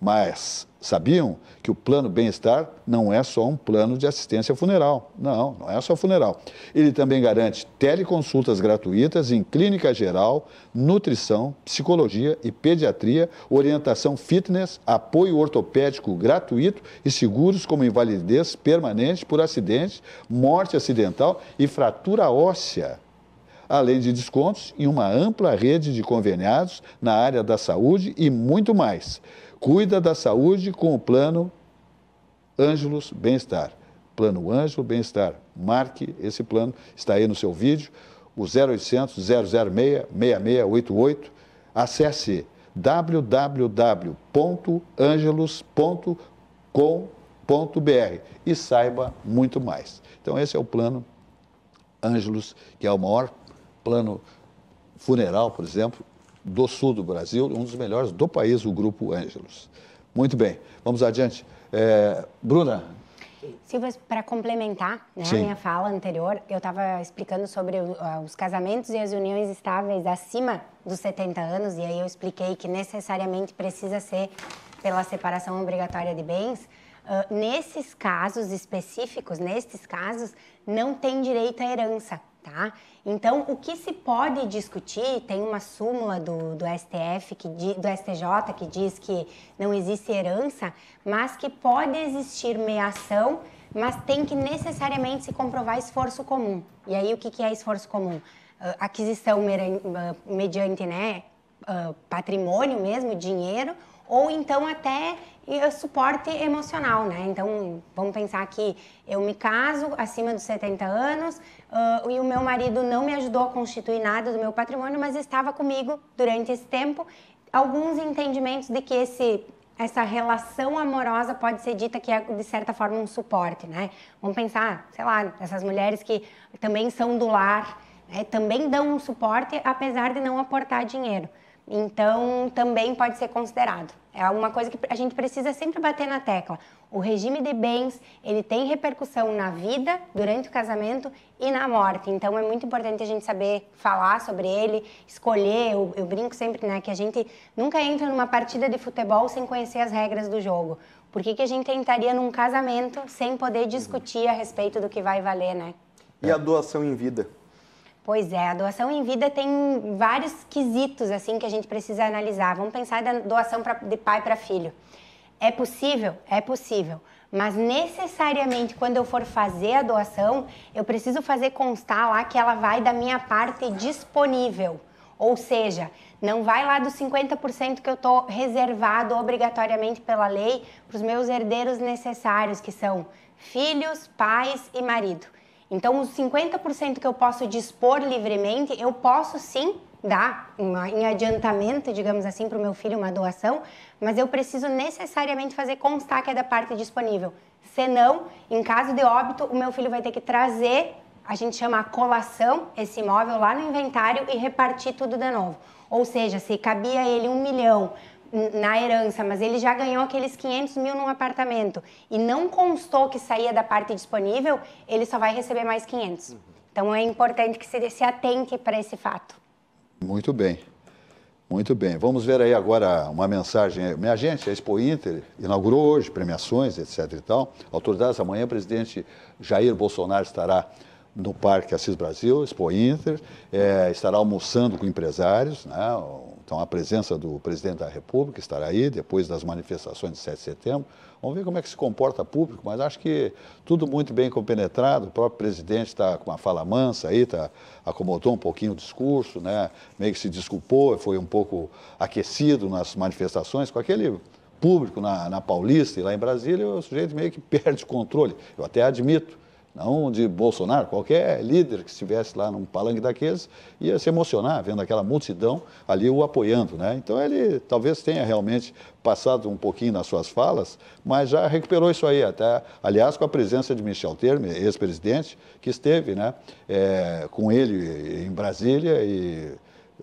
Speaker 1: Mas sabiam que o Plano Bem-Estar não é só um plano de assistência funeral. Não é só funeral. Ele também garante teleconsultas gratuitas em clínica geral, nutrição, psicologia e pediatria, orientação fitness, apoio ortopédico gratuito e seguros como invalidez permanente por acidente, morte acidental e fratura óssea, além de descontos em uma ampla rede de conveniados na área da saúde e muito mais. Cuida da saúde com o Plano Ângelos Bem-Estar. Plano Ângelos Bem-Estar. Marque esse plano, está aí no seu vídeo, o 0800 006 6688. Acesse www.angelos.com.br e saiba muito mais. Então esse é o Plano Ângelos, que é o maior plano funeral, por exemplo, do sul do Brasil, um dos melhores do país, o Grupo Ângelos. Muito bem, vamos adiante. Bruna?
Speaker 5: Silvia, para complementar, né, a minha fala anterior, eu estava explicando sobre os casamentos e as uniões estáveis acima dos 70 anos, e aí eu expliquei que necessariamente precisa ser pela separação obrigatória de bens. Nesses casos específicos, não tem direito à herança. Tá? Então, o que se pode discutir, tem uma súmula do STF, do STJ, que diz que não existe herança, mas que pode existir meação, mas tem que necessariamente se comprovar esforço comum. E aí, o que é esforço comum? Aquisição mediante patrimônio mesmo, dinheiro, ou então até suporte emocional, né? Então, vamos pensar que eu me caso acima dos 70 anos e o meu marido não me ajudou a constituir nada do meu patrimônio, mas estava comigo durante esse tempo. Alguns entendimentos de que essa relação amorosa pode ser dita que é, de certa forma, um suporte, né? Vamos pensar, sei lá, essas mulheres que também são do lar, né? Também dão um suporte, apesar de não aportar dinheiro. Então, também pode ser considerado. É uma coisa que a gente precisa sempre bater na tecla. O regime de bens, ele tem repercussão na vida, durante o casamento e na morte. Então, é muito importante a gente saber falar sobre ele, escolher. Eu brinco sempre, né, que a gente nunca entra numa partida de futebol sem conhecer as regras do jogo. Por que a gente entraria num casamento sem poder discutir a respeito do que vai valer, né?
Speaker 4: E a doação em vida?
Speaker 5: Pois é, a doação em vida tem vários quesitos assim que a gente precisa analisar. Vamos pensar da doação de pai para filho. É possível? É possível. Mas necessariamente quando eu for fazer a doação, eu preciso fazer constar lá que ela vai da minha parte disponível. Ou seja, não vai lá dos 50% que eu estou reservado obrigatoriamente pela lei para os meus herdeiros necessários, que são filhos, pais e marido. Então, os 50% que eu posso dispor livremente, eu posso sim dar em adiantamento, digamos assim, para o meu filho uma doação, mas eu preciso necessariamente fazer constar que é da parte disponível. Senão, em caso de óbito, o meu filho vai ter que trazer, a gente chama a colação, esse imóvel lá no inventário e repartir tudo de novo. Ou seja, se cabia a ele 1 milhão na herança, mas ele já ganhou aqueles 500 mil num apartamento e não constou que saía da parte disponível, ele só vai receber mais 500. Então, é importante que se atente para esse fato.
Speaker 1: Muito bem. Muito bem. Vamos ver aí agora uma mensagem. Minha gente, a Expo Inter inaugurou hoje premiações, etc. e tal. Autoridades, amanhã o presidente Jair Bolsonaro estará no Parque Assis Brasil, Expo Inter, estará almoçando com empresários, né? Então, a presença do presidente da República estará aí, depois das manifestações de 7 de setembro. Vamos ver como é que se comporta o público, mas acho que tudo muito bem compenetrado. O próprio presidente está com uma fala mansa aí, acomodou um pouquinho o discurso, né? Meio que se desculpou, foi um pouco aquecido nas manifestações, com aquele público na Paulista e lá em Brasília, o sujeito meio que perde o controle. Eu até admito não de Bolsonaro, qualquer líder que estivesse lá num palanque daqueles ia se emocionar vendo aquela multidão ali o apoiando, né? Então ele talvez tenha realmente passado um pouquinho nas suas falas, mas já recuperou isso aí, até, aliás, com a presença de Michel Temer, ex-presidente, que esteve, né, com ele em Brasília e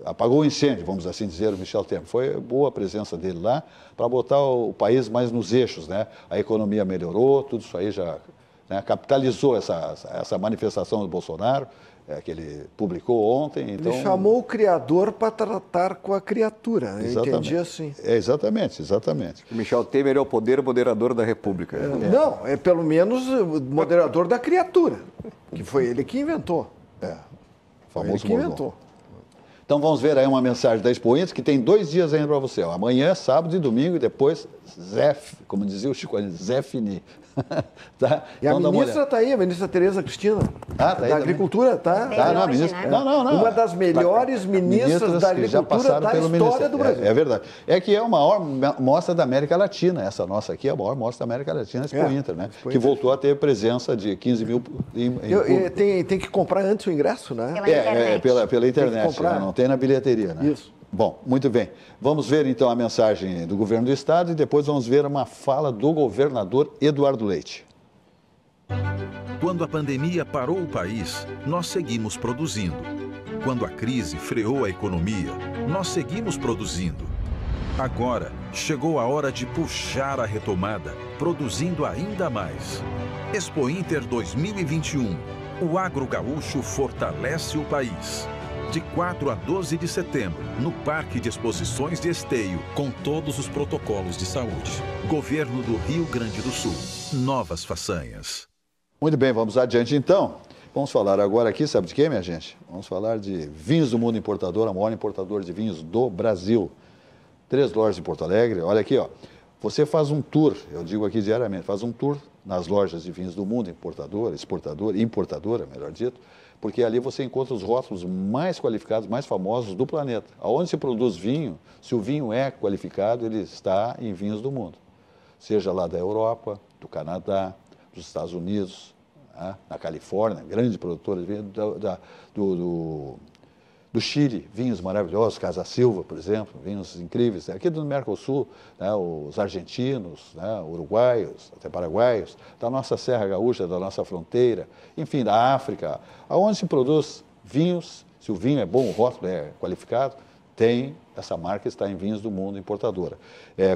Speaker 1: apagou o incêndio, vamos assim dizer, o Michel Temer. Foi boa a presença dele lá para botar o país mais nos eixos, né? A economia melhorou, tudo isso aí já, né, capitalizou essa manifestação do Bolsonaro, que ele publicou ontem. Então,
Speaker 3: ele chamou o criador para tratar com a criatura, eu entendi assim.
Speaker 1: Exatamente.
Speaker 4: O Michel Temer é o poder moderador da República.
Speaker 3: Não, é pelo menos o moderador da criatura, que foi ele que inventou.
Speaker 1: Famoso
Speaker 3: ele que inventou.
Speaker 1: Então vamos ver aí uma mensagem da Expo Inter, que tem 2 dias ainda para você. Amanhã, sábado e domingo, e depois Zef, como dizia o Chico, Zefini. Tá?
Speaker 3: E a ministra está aí, a ministra Tereza Cristina,
Speaker 1: tá aí
Speaker 3: da Agricultura, tá?
Speaker 1: Não, ministra, não.
Speaker 3: Uma das melhores ministras da Agricultura da história do Brasil.
Speaker 1: É verdade. É que é a maior mostra da América Latina, essa nossa aqui é a maior mostra da América Latina, a Expo Inter, né? Que voltou a ter presença de 15 mil
Speaker 3: tem que comprar antes o ingresso, né?
Speaker 1: Pela internet, né? Não tem na bilheteria, né?
Speaker 3: Isso.
Speaker 1: Bom, muito bem. Vamos ver então a mensagem do governo do estado e depois vamos ver uma fala do governador Eduardo Leite.
Speaker 7: Quando a pandemia parou o país, nós seguimos produzindo. Quando a crise freou a economia, nós seguimos produzindo. Agora, chegou a hora de puxar a retomada, produzindo ainda mais. Expo Inter 2021. O agro gaúcho fortalece o país. De 4 a 12 de setembro, no Parque de Exposições de Esteio, com todos os protocolos de saúde. Governo do Rio Grande do Sul. Novas façanhas.
Speaker 1: Muito bem, vamos adiante então. Vamos falar agora aqui, sabe de quê, minha gente? Vamos falar de Vinhos do Mundo Importador, a maior importadora de vinhos do Brasil. 3 lojas em Porto Alegre. Olha aqui, ó. Você faz um tour, eu digo aqui diariamente, faz um tour nas lojas de vinhos do mundo, importadora, melhor dito, porque ali você encontra os rótulos mais qualificados, mais famosos do planeta. Aonde se produz vinho, se o vinho é qualificado, ele está em vinhos do mundo. Seja lá da Europa, do Canadá, dos Estados Unidos, né? Na Califórnia, grande produtora de vinho, do Chile, vinhos maravilhosos, Casa Silva, por exemplo, vinhos incríveis. Aqui do Mercosul, né, os argentinos, né, uruguaios, até paraguaios, da nossa Serra Gaúcha, da nossa fronteira, enfim, da África. Aonde se produz vinhos, se o vinho é bom, o rótulo é qualificado, essa marca está em Vinhos do Mundo Importadora.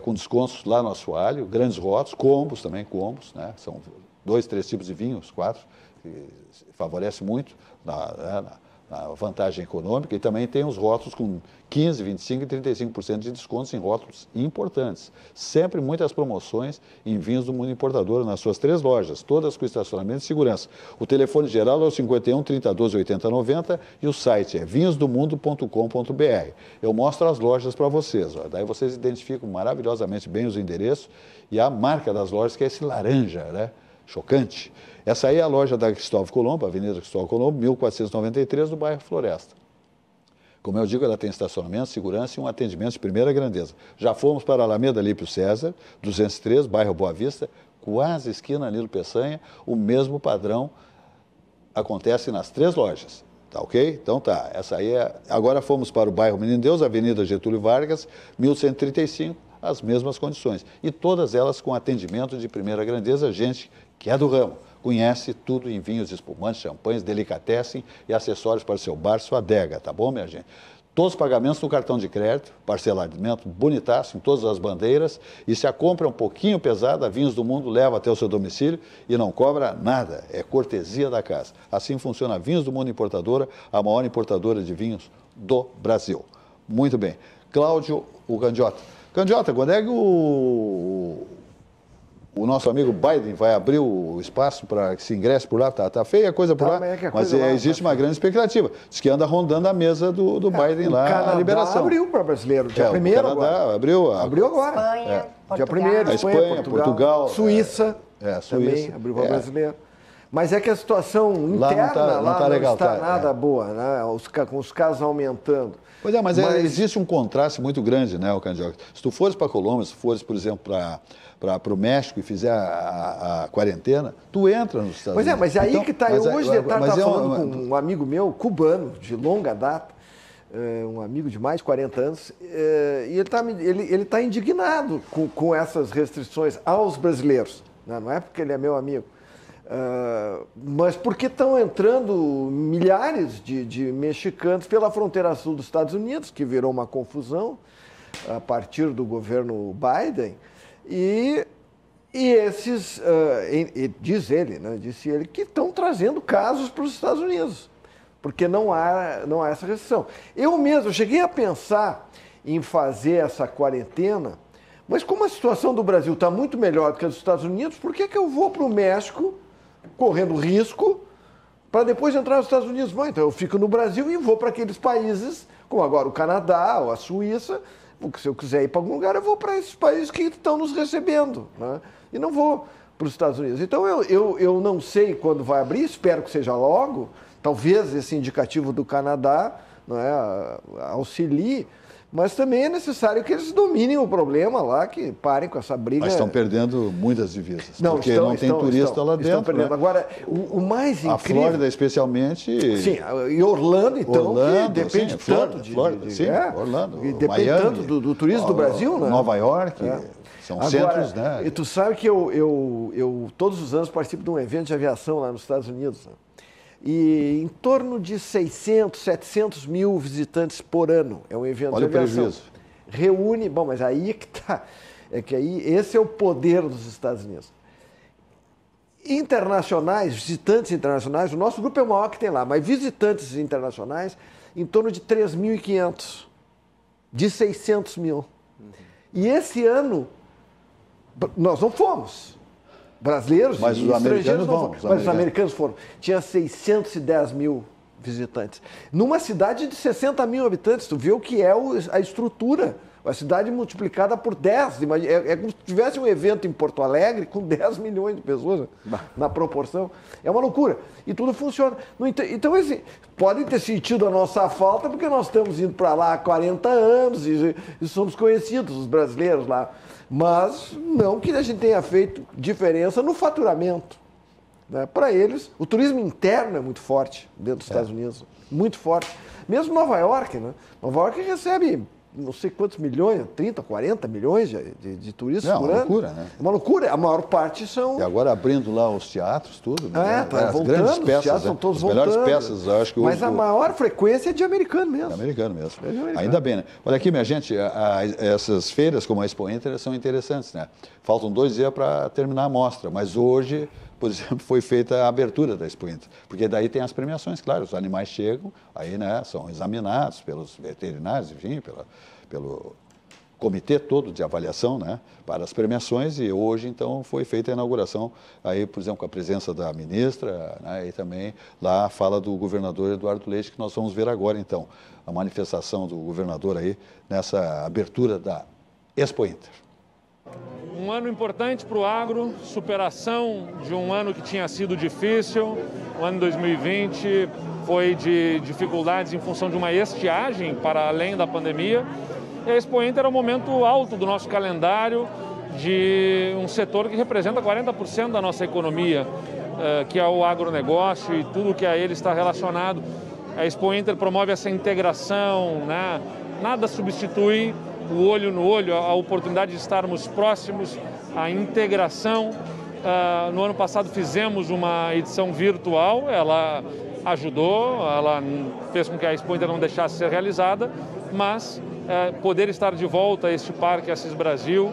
Speaker 1: Com descontos lá no assoalho, grandes rótulos, combos também, né, são 2, 3 tipos de vinhos, 4, que favorece muito na vantagem econômica, e também tem os rótulos com 15%, 25% e 35% de descontos em rótulos importantes. Sempre muitas promoções em Vinhos do Mundo Importadora nas suas 3 lojas, todas com estacionamento de segurança. O telefone geral é o 51 30 12 80 90 e o site é vinhosdomundo.com.br. Eu mostro as lojas para vocês, ó. Daí vocês identificam maravilhosamente bem os endereços e a marca das lojas, que é esse laranja, né? Chocante. Essa aí é a loja da Cristóvão Colombo, Avenida Cristóvão Colombo, 1493, do bairro Floresta. Como eu digo, ela tem estacionamento, segurança e um atendimento de primeira grandeza. Já fomos para a Alameda Lípio César, 203, bairro Boa Vista, quase esquina Nilo Peçanha, o mesmo padrão acontece nas 3 lojas. Tá ok? Então tá, essa aí é... Agora fomos para o bairro Menino Deus, Avenida Getúlio Vargas, 1135, as mesmas condições. E todas elas com atendimento de primeira grandeza, gente que é do ramo, conhece tudo em vinhos, espumantes, champanhes, delicatessen e acessórios para o seu bar, sua adega, tá bom, minha gente? Todos os pagamentos no cartão de crédito, parcelamento bonitaço em todas as bandeiras, e se a compra é um pouquinho pesada, a Vinhos do Mundo leva até o seu domicílio e não cobra nada, é cortesia da casa. Assim funciona a Vinhos do Mundo Importadora, a maior importadora de vinhos do Brasil. Muito bem. Cláudio, o Candiota. Candiota, quando é que o nosso amigo Biden vai abrir o espaço para que se ingresse por lá? Tá feia a coisa por lá, mas existe uma grande expectativa. Diz que anda rondando a mesa do Biden lá,
Speaker 3: Canadá
Speaker 1: a liberação.
Speaker 3: Abriu para brasileiro, dia 1º
Speaker 1: agora. O Canadá abriu agora.
Speaker 5: Espanha,
Speaker 3: dia 1º,
Speaker 1: Espanha, Portugal.
Speaker 3: Suíça,
Speaker 1: Suíça
Speaker 3: também abriu para brasileiro. Mas é que a situação interna
Speaker 1: não tá legal,
Speaker 3: está nada boa, né? Com os casos aumentando.
Speaker 1: Pois é, mas existe um contraste muito grande, né, Candiota? Se tu fores para a Colômbia, se fores, por exemplo, para o México e fizer a quarentena, tu entra nos Estados Unidos.
Speaker 3: Pois é, mas aí
Speaker 1: então,
Speaker 3: que está. Eu hoje de tarde estava falando com um amigo meu, cubano, de longa data, um amigo de mais de 40 anos, e ele está indignado com essas restrições aos brasileiros. Né? Não é porque ele é meu amigo. Mas porque estão entrando milhares de mexicanos pela fronteira sul dos Estados Unidos, que virou uma confusão a partir do governo Biden, e esses, disse ele, que estão trazendo casos para os Estados Unidos, porque não há essa restrição. Eu mesmo cheguei a pensar em fazer essa quarentena, mas como a situação do Brasil está muito melhor do que a dos Estados Unidos, por que eu vou para o México correndo risco para depois entrar nos Estados Unidos? Bom, então eu fico no Brasil e vou para aqueles países, como agora o Canadá ou a Suíça, porque se eu quiser ir para algum lugar, eu vou para esses países que estão nos recebendo, né? E não vou para os Estados Unidos. Então eu não sei quando vai abrir, espero que seja logo, talvez esse indicativo do Canadá, não é, auxilie, mas também é necessário que eles dominem o problema lá, que parem com essa briga.
Speaker 1: Mas estão perdendo muitas divisas, porque não tem turista lá dentro.
Speaker 3: Estão perdendo.
Speaker 1: Né?
Speaker 3: Agora, o mais incrível...
Speaker 1: A Flórida, especialmente...
Speaker 3: Sim, e Orlando, então,
Speaker 1: Orlando,
Speaker 3: que depende tanto
Speaker 1: Orlando,
Speaker 3: e depende
Speaker 1: Miami,
Speaker 3: tanto do turismo do Brasil, né?
Speaker 1: Nova York, são
Speaker 3: agora,
Speaker 1: centros, né?
Speaker 3: E tu sabe que eu todos os anos participo de um evento de aviação lá nos Estados Unidos, né? E em torno de 600, 700 mil visitantes por ano. É um evento de aviação. Olha o prejuízo. Reúne... Bom, mas aí é que está... É que aí esse é o poder dos Estados Unidos. Internacionais, visitantes internacionais, o nosso grupo é o maior que tem lá, mas visitantes internacionais, em torno de 3.500, de 600 mil. E esse ano, nós não fomos. Brasileiros
Speaker 1: mas
Speaker 3: e
Speaker 1: os
Speaker 3: estrangeiros
Speaker 1: americanos
Speaker 3: não foram. Mas os americanos foram. Tinha 610 mil visitantes. Numa cidade de 60 mil habitantes, tu vê o que é a estrutura. A cidade multiplicada por 10. É como se tivesse um evento em Porto Alegre com 10 milhões de pessoas na proporção. É uma loucura. E tudo funciona. Então, podem ter sentido a nossa falta, porque nós estamos indo para lá há 40 anos e somos conhecidos, os brasileiros lá. Mas não que a gente tenha feito diferença no faturamento. Né? Para eles, o turismo interno é muito forte dentro dos Estados Unidos. Muito forte. Mesmo Nova York, né? Nova York recebe não sei quantos milhões, 30, 40 milhões de turistas por ano. É uma loucura, né? É uma loucura. A maior parte são...
Speaker 1: E agora abrindo lá os teatros, tudo.
Speaker 3: Né?
Speaker 1: As
Speaker 3: voltando,
Speaker 1: grandes peças,
Speaker 3: os teatros são todos voltando.
Speaker 1: As melhores peças, eu acho que
Speaker 3: mas a maior frequência é de americano mesmo.
Speaker 1: É americano mesmo. Ainda bem, né? Olha aqui, minha gente, essas feiras como a Expo Inter são interessantes, né? Faltam 2 dias para terminar a mostra, mas hoje, por exemplo, foi feita a abertura da Expo Inter, porque daí tem as premiações, claro, os animais chegam, aí, né, são examinados pelos veterinários, enfim, pelo comitê todo de avaliação, né, para as premiações, e hoje, então, foi feita a inauguração, aí, por exemplo, com a presença da ministra, né, e também lá a fala do governador Eduardo Leite, que nós vamos ver agora, então, a manifestação do governador aí nessa abertura da Expo Inter.
Speaker 8: Um ano importante para o agro, superação de um ano que tinha sido difícil. O ano 2020 foi de dificuldades em função de uma estiagem para além da pandemia. E a Expo Inter é o momento alto do nosso calendário de um setor que representa 40% da nossa economia, que é o agronegócio e tudo que a ele está relacionado. A Expo Inter promove essa integração, né? Nada substitui o olho no olho, a oportunidade de estarmos próximos, a integração. No ano passado fizemos uma edição virtual, ela ajudou, ela fez com que a Expo Inter não deixasse de ser realizada, mas poder estar de volta a este Parque Assis Brasil,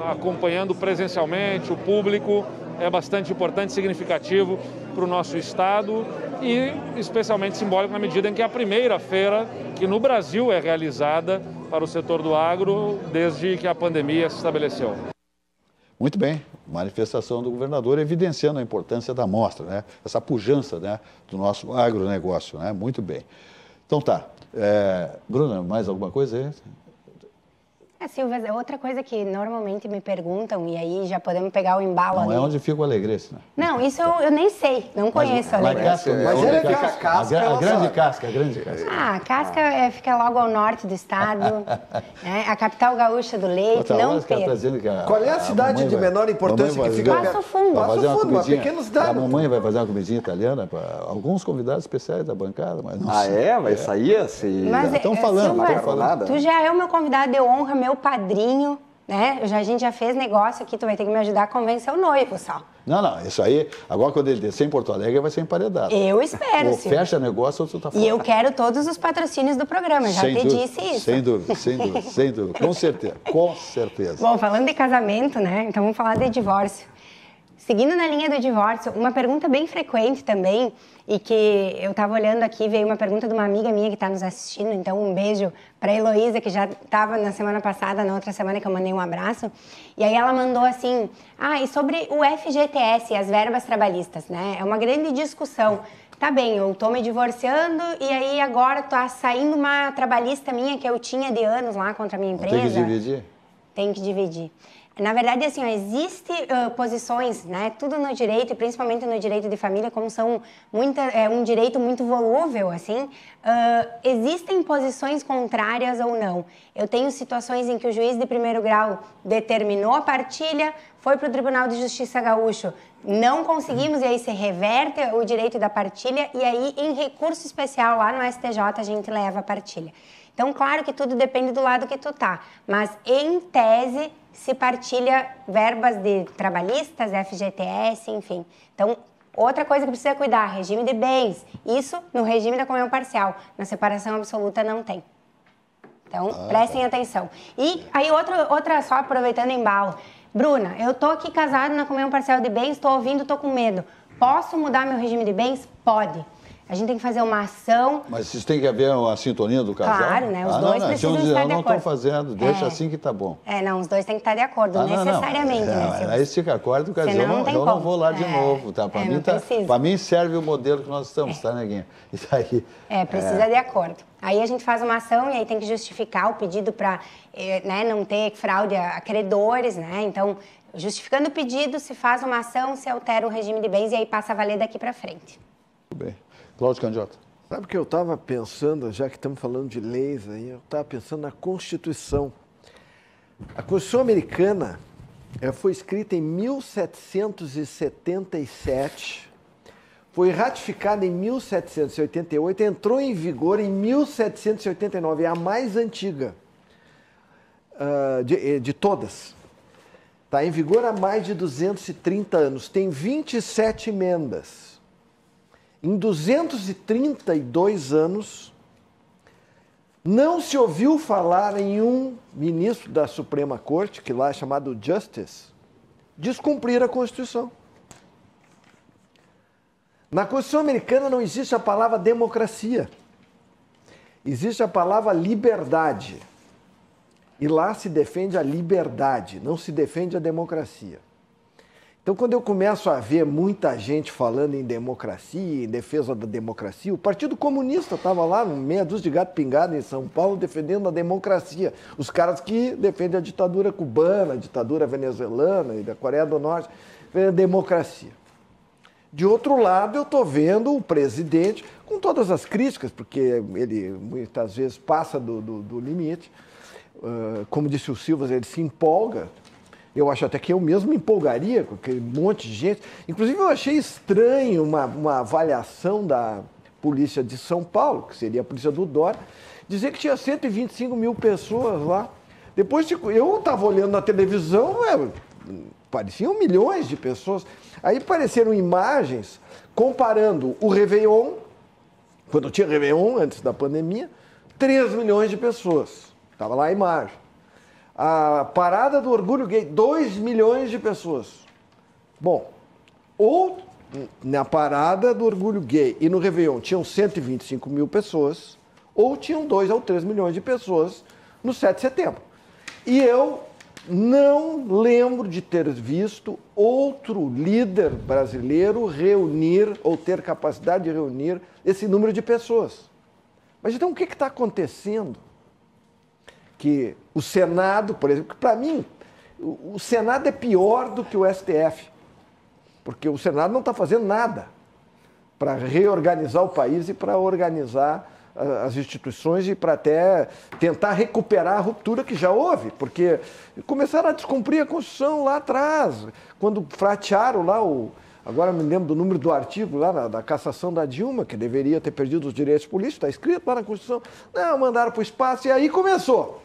Speaker 8: acompanhando presencialmente o público, é bastante importante e significativo para o nosso estado e especialmente simbólico na medida em que é a primeira feira que no Brasil é realizada para o setor do agro desde que a pandemia se estabeleceu.
Speaker 1: Muito bem, manifestação do governador evidenciando a importância da mostra, né? Essa pujança, né, do nosso agronegócio, né? Muito bem. Então tá. Bruna, mais alguma coisa aí?
Speaker 5: Silvia, outra coisa que normalmente me perguntam, e aí já podemos pegar o embalo ali.
Speaker 1: Não é onde fica o Alegrete, né?
Speaker 5: Não, isso eu nem sei, não conheço o Alegrete.
Speaker 1: A grande casca.
Speaker 5: A casca fica logo ao norte do estado, né? A capital gaúcha do leite, não perca.
Speaker 3: Qual é a cidade de menor importância que fica perto?
Speaker 5: Passo Fundo.
Speaker 3: Uma pequena cidade.
Speaker 1: A mamãe vai fazer uma comidinha italiana para alguns convidados especiais da bancada, mas não
Speaker 4: Vai sair assim?
Speaker 1: Estão falando.
Speaker 5: Tu já é o meu convidado de honra, meu padrinho, né? A gente já fez negócio aqui, tu vai ter que me ajudar a convencer o noivo só.
Speaker 1: Não, isso aí, agora quando ele descer em Porto Alegre, vai ser emparedado.
Speaker 5: Eu espero,
Speaker 1: ou fecha negócio ou tu tá fora.
Speaker 5: E eu quero todos os patrocínios do programa, já te disse isso.
Speaker 1: Sem dúvida, com certeza.
Speaker 5: Bom, falando de casamento, né? Então vamos falar de divórcio. Seguindo na linha do divórcio, uma pergunta bem frequente também, e que eu estava olhando aqui, veio uma pergunta de uma amiga minha que está nos assistindo, então um beijo para a Heloísa, que já estava na semana passada, na outra semana que eu mandei um abraço, e aí ela mandou assim, e sobre o FGTS, as verbas trabalhistas, né? É uma grande discussão. Tá bem, eu tô me divorciando e aí agora tá saindo uma trabalhista minha que eu tinha de anos lá contra a minha empresa.
Speaker 1: Tem que dividir?
Speaker 5: Tem que dividir. Na verdade, assim, existem posições, né, tudo no direito, e principalmente no direito de família, como são um direito muito volúvel, assim, existem posições contrárias ou não. Eu tenho situações em que o juiz de primeiro grau determinou a partilha, foi para o Tribunal de Justiça Gaúcho, não conseguimos, e aí se reverte o direito da partilha, e aí em recurso especial lá no STJ a gente leva a partilha. Então, claro que tudo depende do lado que tu tá, mas em tese se partilha verbas de trabalhistas, FGTS, enfim. Então, outra coisa que precisa cuidar, regime de bens. Isso no regime da comunhão parcial. Na separação absoluta não tem. Então, prestem atenção. E aí outra só aproveitando o embalo. Bruna, eu tô aqui casado na comunhão parcial de bens, tô ouvindo, tô com medo. Posso mudar meu regime de bens? Pode. A gente tem que fazer uma ação.
Speaker 1: Mas isso tem que haver uma sintonia do casal?
Speaker 5: Claro, né? Os dois precisam estar de acordo.
Speaker 1: Não estão fazendo, deixa assim que tá bom.
Speaker 5: Não, os dois têm que estar de acordo, necessariamente, né, Silvio?
Speaker 1: Aí se acorda, eu não vou lá de novo, tá? Para mim serve o modelo que nós estamos, tá, neguinha? Isso aí.
Speaker 5: Precisa de acordo. Aí a gente faz uma ação e aí tem que justificar o pedido para não ter fraude a credores, né? Então, justificando o pedido, se faz uma ação, se altera o regime de bens e aí passa a valer daqui para frente.
Speaker 1: Tudo bem. Cláudio Candiota.
Speaker 3: Sabe o que eu estava pensando, já que estamos falando de leis aí, eu estava pensando na Constituição. A Constituição americana foi escrita em 1777, foi ratificada em 1788, entrou em vigor em 1789, é a mais antiga de todas. Está em vigor há mais de 230 anos, tem 27 emendas. Em 232 anos, não se ouviu falar em um ministro da Suprema Corte, que lá é chamado Justice, descumprir a Constituição. Na Constituição americana não existe a palavra democracia, existe a palavra liberdade. E lá se defende a liberdade, não se defende a democracia. Então, quando eu começo a ver muita gente falando em democracia, em defesa da democracia, o Partido Comunista estava lá, meia dúzia de gato pingado em São Paulo, defendendo a democracia. Os caras que defendem a ditadura cubana, a ditadura venezuelana e da Coreia do Norte, defendem a democracia. De outro lado, eu estou vendo o presidente, com todas as críticas, porque ele muitas vezes passa do limite, como disse o Silva, ele se empolga. Eu acho até que eu mesmo me empolgaria com aquele monte de gente. Inclusive, eu achei estranho uma avaliação da polícia de São Paulo, que seria a polícia do Dória, dizer que tinha 125 mil pessoas lá. Depois, eu estava olhando na televisão, pareciam milhões de pessoas. Aí apareceram imagens comparando o Réveillon, quando tinha Réveillon, antes da pandemia, 3 milhões de pessoas. Estava lá a imagem. A parada do orgulho gay, 2 milhões de pessoas. Bom, ou na parada do orgulho gay e no Réveillon tinham 125 mil pessoas, ou tinham 2 ou 3 milhões de pessoas no 7 de setembro. E eu não lembro de ter visto outro líder brasileiro reunir ou ter capacidade de reunir esse número de pessoas. Mas então o que está acontecendo? que o Senado, por exemplo, para mim, o Senado é pior do que o STF, porque o Senado não está fazendo nada para reorganizar o país e para organizar as instituições e para até tentar recuperar a ruptura que já houve, porque começaram a descumprir a Constituição lá atrás, quando fratearam lá agora me lembro do número do artigo lá da cassação da Dilma, que deveria ter perdido os direitos políticos, está escrito lá na Constituição, não, mandaram para o espaço e aí começou.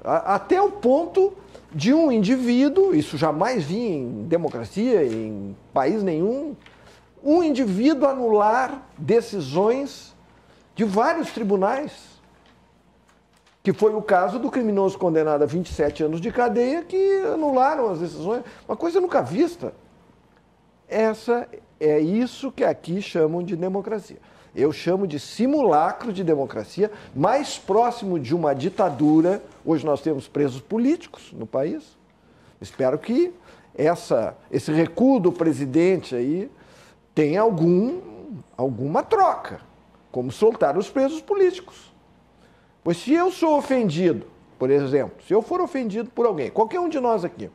Speaker 3: Até o ponto de um indivíduo, isso jamais vi em democracia, em país nenhum, um indivíduo anular decisões de vários tribunais, que foi o caso do criminoso condenado a 27 anos de cadeia, que anularam as decisões, uma coisa nunca vista. É isso que aqui chamam de democracia. Eu chamo de simulacro de democracia, mais próximo de uma ditadura. Hoje nós temos presos políticos no país. Espero que esse recuo do presidente aí tenha alguma troca, como soltar os presos políticos. Pois se eu sou ofendido, por exemplo, se eu for ofendido por alguém, qualquer um de nós aqui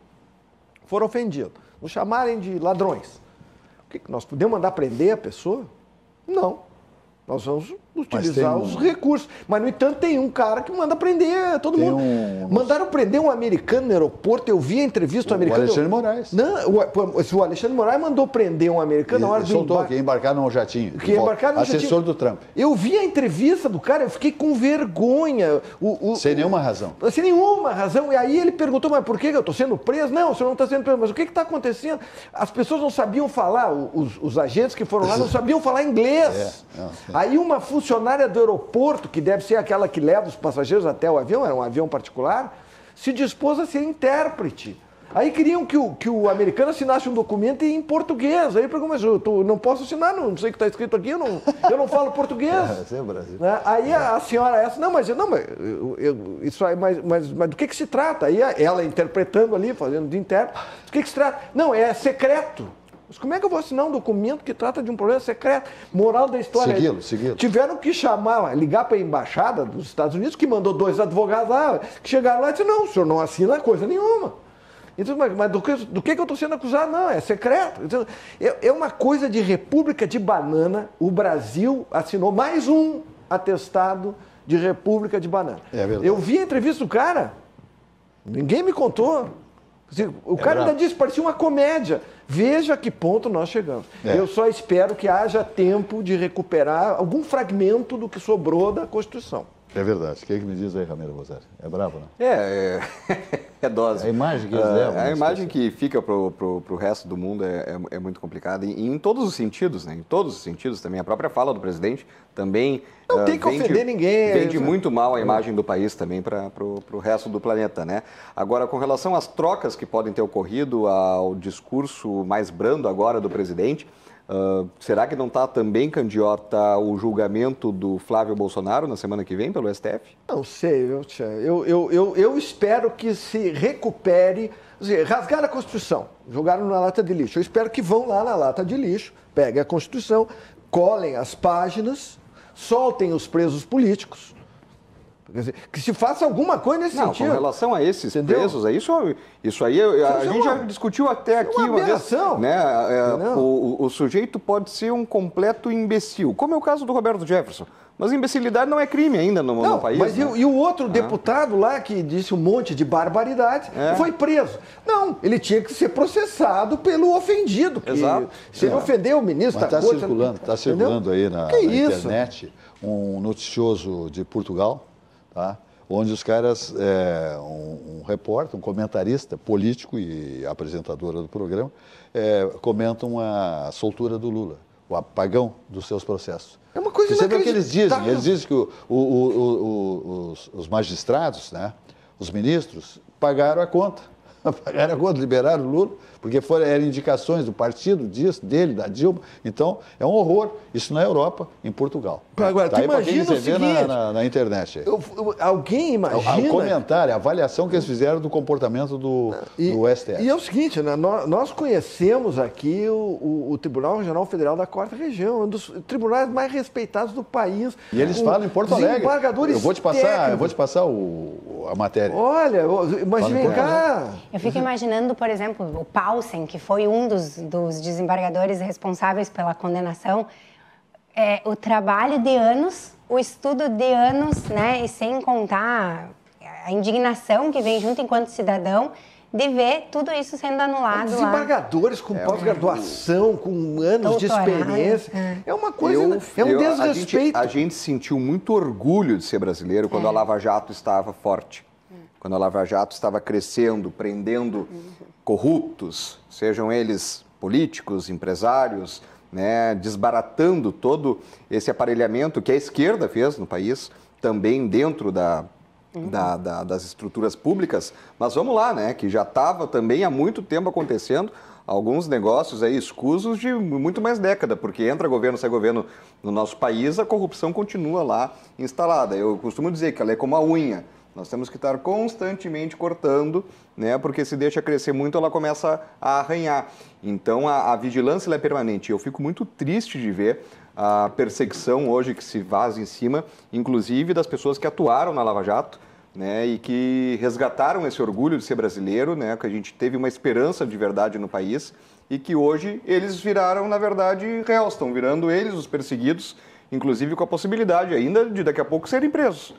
Speaker 3: for ofendido, nos chamarem de ladrões, nós podemos mandar prender a pessoa? Não. Nós vamos utilizar os recursos. Mas, no entanto, tem um cara que manda prender todo mundo. Mandaram prender um americano no aeroporto. Eu vi a entrevista do americano.
Speaker 1: O Alexandre Moraes.
Speaker 3: Não, o Alexandre Moraes mandou prender um americano na hora do
Speaker 1: soltou que ia embarcar num jatinho. Assessor do Trump.
Speaker 3: Eu vi a entrevista do cara, eu fiquei com vergonha.
Speaker 1: Sem nenhuma razão.
Speaker 3: Sem nenhuma razão. E aí ele perguntou, mas por que eu estou sendo preso? Não, o senhor não está sendo preso. Mas o que está acontecendo? As pessoas não sabiam falar, os agentes que foram lá não sabiam falar inglês. Aí uma funcionária do aeroporto, que deve ser aquela que leva os passageiros até o avião, era um avião particular, se dispôs a ser intérprete. Aí queriam que o americano assinasse um documento em português. Aí ele perguntou, mas eu não posso assinar, não sei o que está escrito aqui, eu não falo português.
Speaker 1: Esse é o Brasil.
Speaker 3: Aí a senhora isso aí, mas do que se trata? Aí ela interpretando ali, fazendo de intérprete, do que se trata? Não, é secreto. Mas como é que eu vou assinar um documento que trata de um problema secreto? Moral da história.
Speaker 1: Seguido.
Speaker 3: Tiveram que ligar para a embaixada dos Estados Unidos, que mandou 2 advogados lá, que chegaram lá e disseram, não, o senhor não assina coisa nenhuma. Então, mas do que eu estou sendo acusado? Não, é secreto. Então, é uma coisa de república de banana. O Brasil assinou mais um atestado de república de banana.
Speaker 1: É verdade.
Speaker 3: Eu vi a entrevista do cara, ninguém me contou. O cara ainda disse, parecia uma comédia. Veja a que ponto nós chegamos. Eu só espero que haja tempo de recuperar algum fragmento do que sobrou da Constituição.
Speaker 1: É verdade. O que me diz aí, Ramiro Rosário? É bravo, né?
Speaker 4: É dose.
Speaker 1: A imagem que eles levam.
Speaker 4: A imagem que fica para o resto do mundo é muito complicada. E em todos os sentidos, né? Em todos os sentidos também. A própria fala do presidente também...
Speaker 3: Não tem que ofender ninguém.
Speaker 4: Vende muito mal a imagem do país também para o resto do planeta, né? Agora, com relação às trocas que podem ter ocorrido, ao discurso mais brando agora do presidente... será que não está também, Candiota, o julgamento do Flávio Bolsonaro na semana que vem pelo STF?
Speaker 3: Não sei, eu espero que se recupere, rasgaram a Constituição, jogaram na lata de lixo. Eu espero que vão lá na lata de lixo, peguem a Constituição, colhem as páginas, soltem os presos políticos. Quer dizer, que se faça alguma coisa nesse sentido.
Speaker 4: Com relação a esses presos, isso aí a gente já discutiu até aqui uma vez. Né? O sujeito pode ser um completo imbecil, como é o caso do Roberto Jefferson. Mas imbecilidade não é crime ainda no país.
Speaker 3: Mas né? e o outro deputado lá que disse um monte de barbaridade foi preso. Não, ele tinha que ser processado pelo ofendido.
Speaker 4: Exato.
Speaker 3: Se ele ofendeu o ministro da
Speaker 1: Corte... Está circulando aí na internet um noticioso de Portugal, tá? Onde os caras, um repórter, um comentarista político e apresentadora do programa, comentam a soltura do Lula, o apagão dos seus processos.
Speaker 3: É uma coisa
Speaker 1: inacreditável. Você vê o que eles dizem? Eles dizem que os magistrados, né, os ministros, pagaram a conta. Pagaram a conta, liberaram o Lula, porque eram indicações do partido, dele, da Dilma. Então, é um horror. Isso na Europa, em Portugal.
Speaker 3: Agora,
Speaker 1: tá
Speaker 3: tu
Speaker 1: aí para quem
Speaker 3: imagina
Speaker 1: você
Speaker 3: o
Speaker 1: vê
Speaker 3: seguinte,
Speaker 1: na internet.
Speaker 3: Alguém imagina...
Speaker 1: O comentário, a avaliação que eles fizeram do comportamento do STF.
Speaker 3: E é o seguinte, né, nós conhecemos aqui o Tribunal Regional Federal da 4ª Região, um dos tribunais mais respeitados do país.
Speaker 1: E eles falam em Porto Alegre.
Speaker 3: Eu
Speaker 1: vou te passar a matéria.
Speaker 3: Olha, imagina cá.
Speaker 5: Eu fico imaginando, por exemplo, o Paulsen, que foi um dos desembargadores responsáveis pela condenação, o trabalho de anos, o estudo de anos, né, e sem contar a indignação que vem junto enquanto cidadão, de ver tudo isso sendo anulado.
Speaker 3: Desembargadores com pós-graduação, com anos de experiência. É uma coisa, é um desrespeito.
Speaker 4: A gente sentiu muito orgulho de ser brasileiro quando a Lava Jato estava forte. Quando a Lava Jato estava crescendo, prendendo corruptos, sejam eles políticos, empresários, né, desbaratando todo esse aparelhamento que a esquerda fez no país, também dentro das estruturas públicas. Mas vamos lá, né, que já estava também há muito tempo acontecendo alguns negócios aí escusos de muito mais década, porque entra governo, sai governo no nosso país, a corrupção continua lá instalada. Eu costumo dizer que ela é como a unha. Nós temos que estar constantemente cortando, né? Porque se deixa crescer muito, ela começa a arranhar. Então, a vigilância ela é permanente. Eu fico muito triste de ver a perseguição hoje que se vaza em cima, inclusive das pessoas que atuaram na Lava Jato, né? E que resgataram esse orgulho de ser brasileiro, né? Que a gente teve uma esperança de verdade no país e que hoje eles viraram, na verdade, réus. Estão virando eles os perseguidos, inclusive com a possibilidade ainda de daqui a pouco serem presos.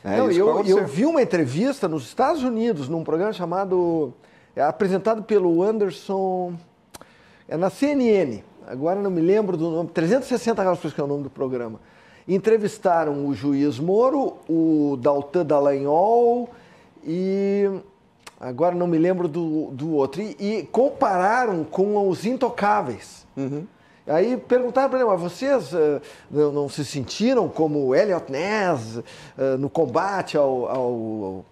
Speaker 3: Eu vi uma entrevista nos Estados Unidos, num programa chamado, apresentado pelo Anderson, na CNN, agora não me lembro do nome, 360 graus, que é o nome do programa. Entrevistaram o juiz Moro, o Deltan Dallagnol e agora não me lembro do outro. E compararam com os Intocáveis. Aí perguntaram para ele, mas vocês não se sentiram como Eliot Ness no combate ao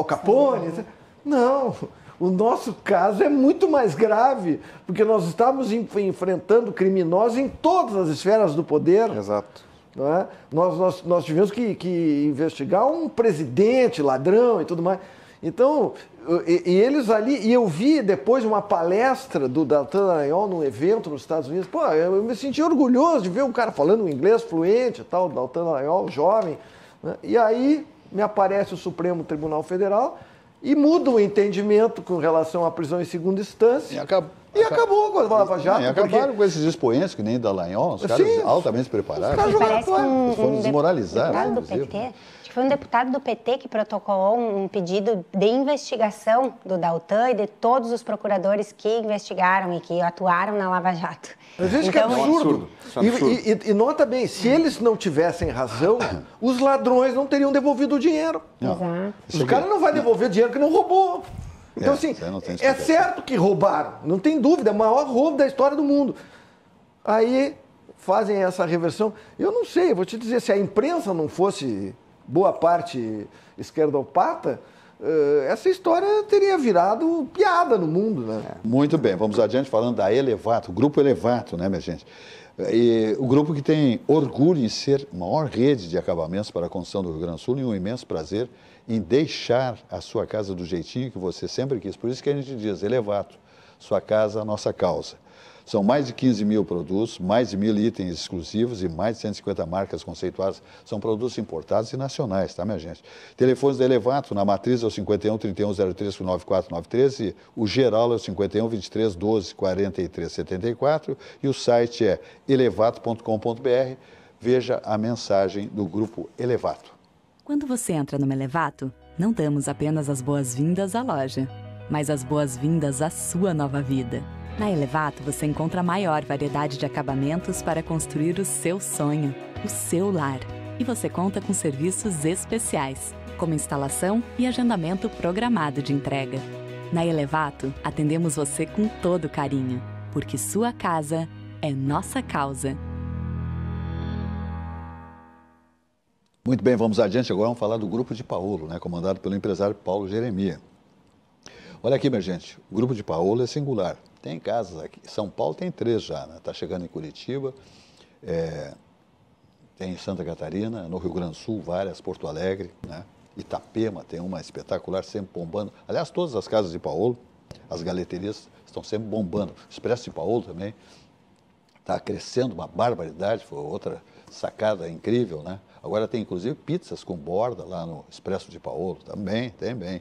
Speaker 3: Capone? Não, o nosso caso é muito mais grave, porque nós estamos enfrentando criminosos em todas as esferas do poder.
Speaker 4: Exato.
Speaker 3: Não é? Nós tivemos que investigar um presidente ladrão e tudo mais. Então, e eles ali, e eu vi depois uma palestra do Deltan Dallagnol num evento nos Estados Unidos, pô, eu me senti orgulhoso de ver um cara falando inglês fluente e tal, Deltan Dallagnol, jovem, né? E aí me aparece o Supremo Tribunal Federal e muda o entendimento com relação à prisão em segunda instância. E acabou com a Lava Jato.
Speaker 1: E acabaram com esses expoentes, que nem Dallagnol, os caras altamente preparados.
Speaker 5: Parece
Speaker 1: Eles foram desmoralizados.
Speaker 5: Foi um deputado do PT que protocolou um pedido de investigação do Deltan e de todos os procuradores que investigaram e que atuaram na Lava Jato.
Speaker 3: Mas isso que é absurdo. E nota bem, se eles não tivessem razão, os ladrões não teriam devolvido o dinheiro. Os caras não vão devolver dinheiro que não roubou. Então, assim, é certo que roubaram, não tem dúvida, é o maior roubo da história do mundo. Aí fazem essa reversão. Eu não sei, eu vou te dizer, se a imprensa não fosse boa parte esquerdopata, essa história teria virado piada no mundo, né?
Speaker 1: Muito bem, vamos adiante falando da Elevato, o Grupo Elevato, né, minha gente? E o grupo que tem orgulho em ser a maior rede de acabamentos para a construção do Rio Grande do Sul e um imenso prazer em deixar a sua casa do jeitinho que você sempre quis. Por isso que a gente diz, Elevato, sua casa, nossa causa. São mais de 15 mil produtos, mais de 1000 itens exclusivos e mais de 150 marcas conceituadas. São produtos importados e nacionais, tá, minha gente? Telefones da Elevato, na matriz é o 51 31 03 9493 e o geral é o 51 23 12 43 74 e o site é elevato.com.br. Veja a mensagem do Grupo Elevato.
Speaker 9: Quando você entra no Elevato, não damos apenas as boas-vindas à loja, mas as boas-vindas à sua nova vida. Na Elevato, você encontra a maior variedade de acabamentos para construir o seu sonho, o seu lar. E você conta com serviços especiais, como instalação e agendamento programado de entrega. Na Elevato, atendemos você com todo carinho, porque sua casa é nossa causa.
Speaker 1: Muito bem, vamos adiante. Agora vamos falar do Grupo de Paulo, né, comandado pelo empresário Paulo Jeremia. Olha aqui, minha gente, o Grupo de Paolo é singular. Tem casas aqui. São Paulo tem 3 já, né? Está chegando em Curitiba, tem em Santa Catarina, no Rio Grande do Sul, várias, Porto Alegre, né? Itapema tem uma espetacular, sempre bombando. Aliás, todas as casas de Paolo, as galeterias estão sempre bombando. O Expresso de Paolo também está crescendo uma barbaridade, foi outra sacada incrível, né? Agora tem inclusive pizzas com borda lá no Expresso de Paolo, também, tem bem.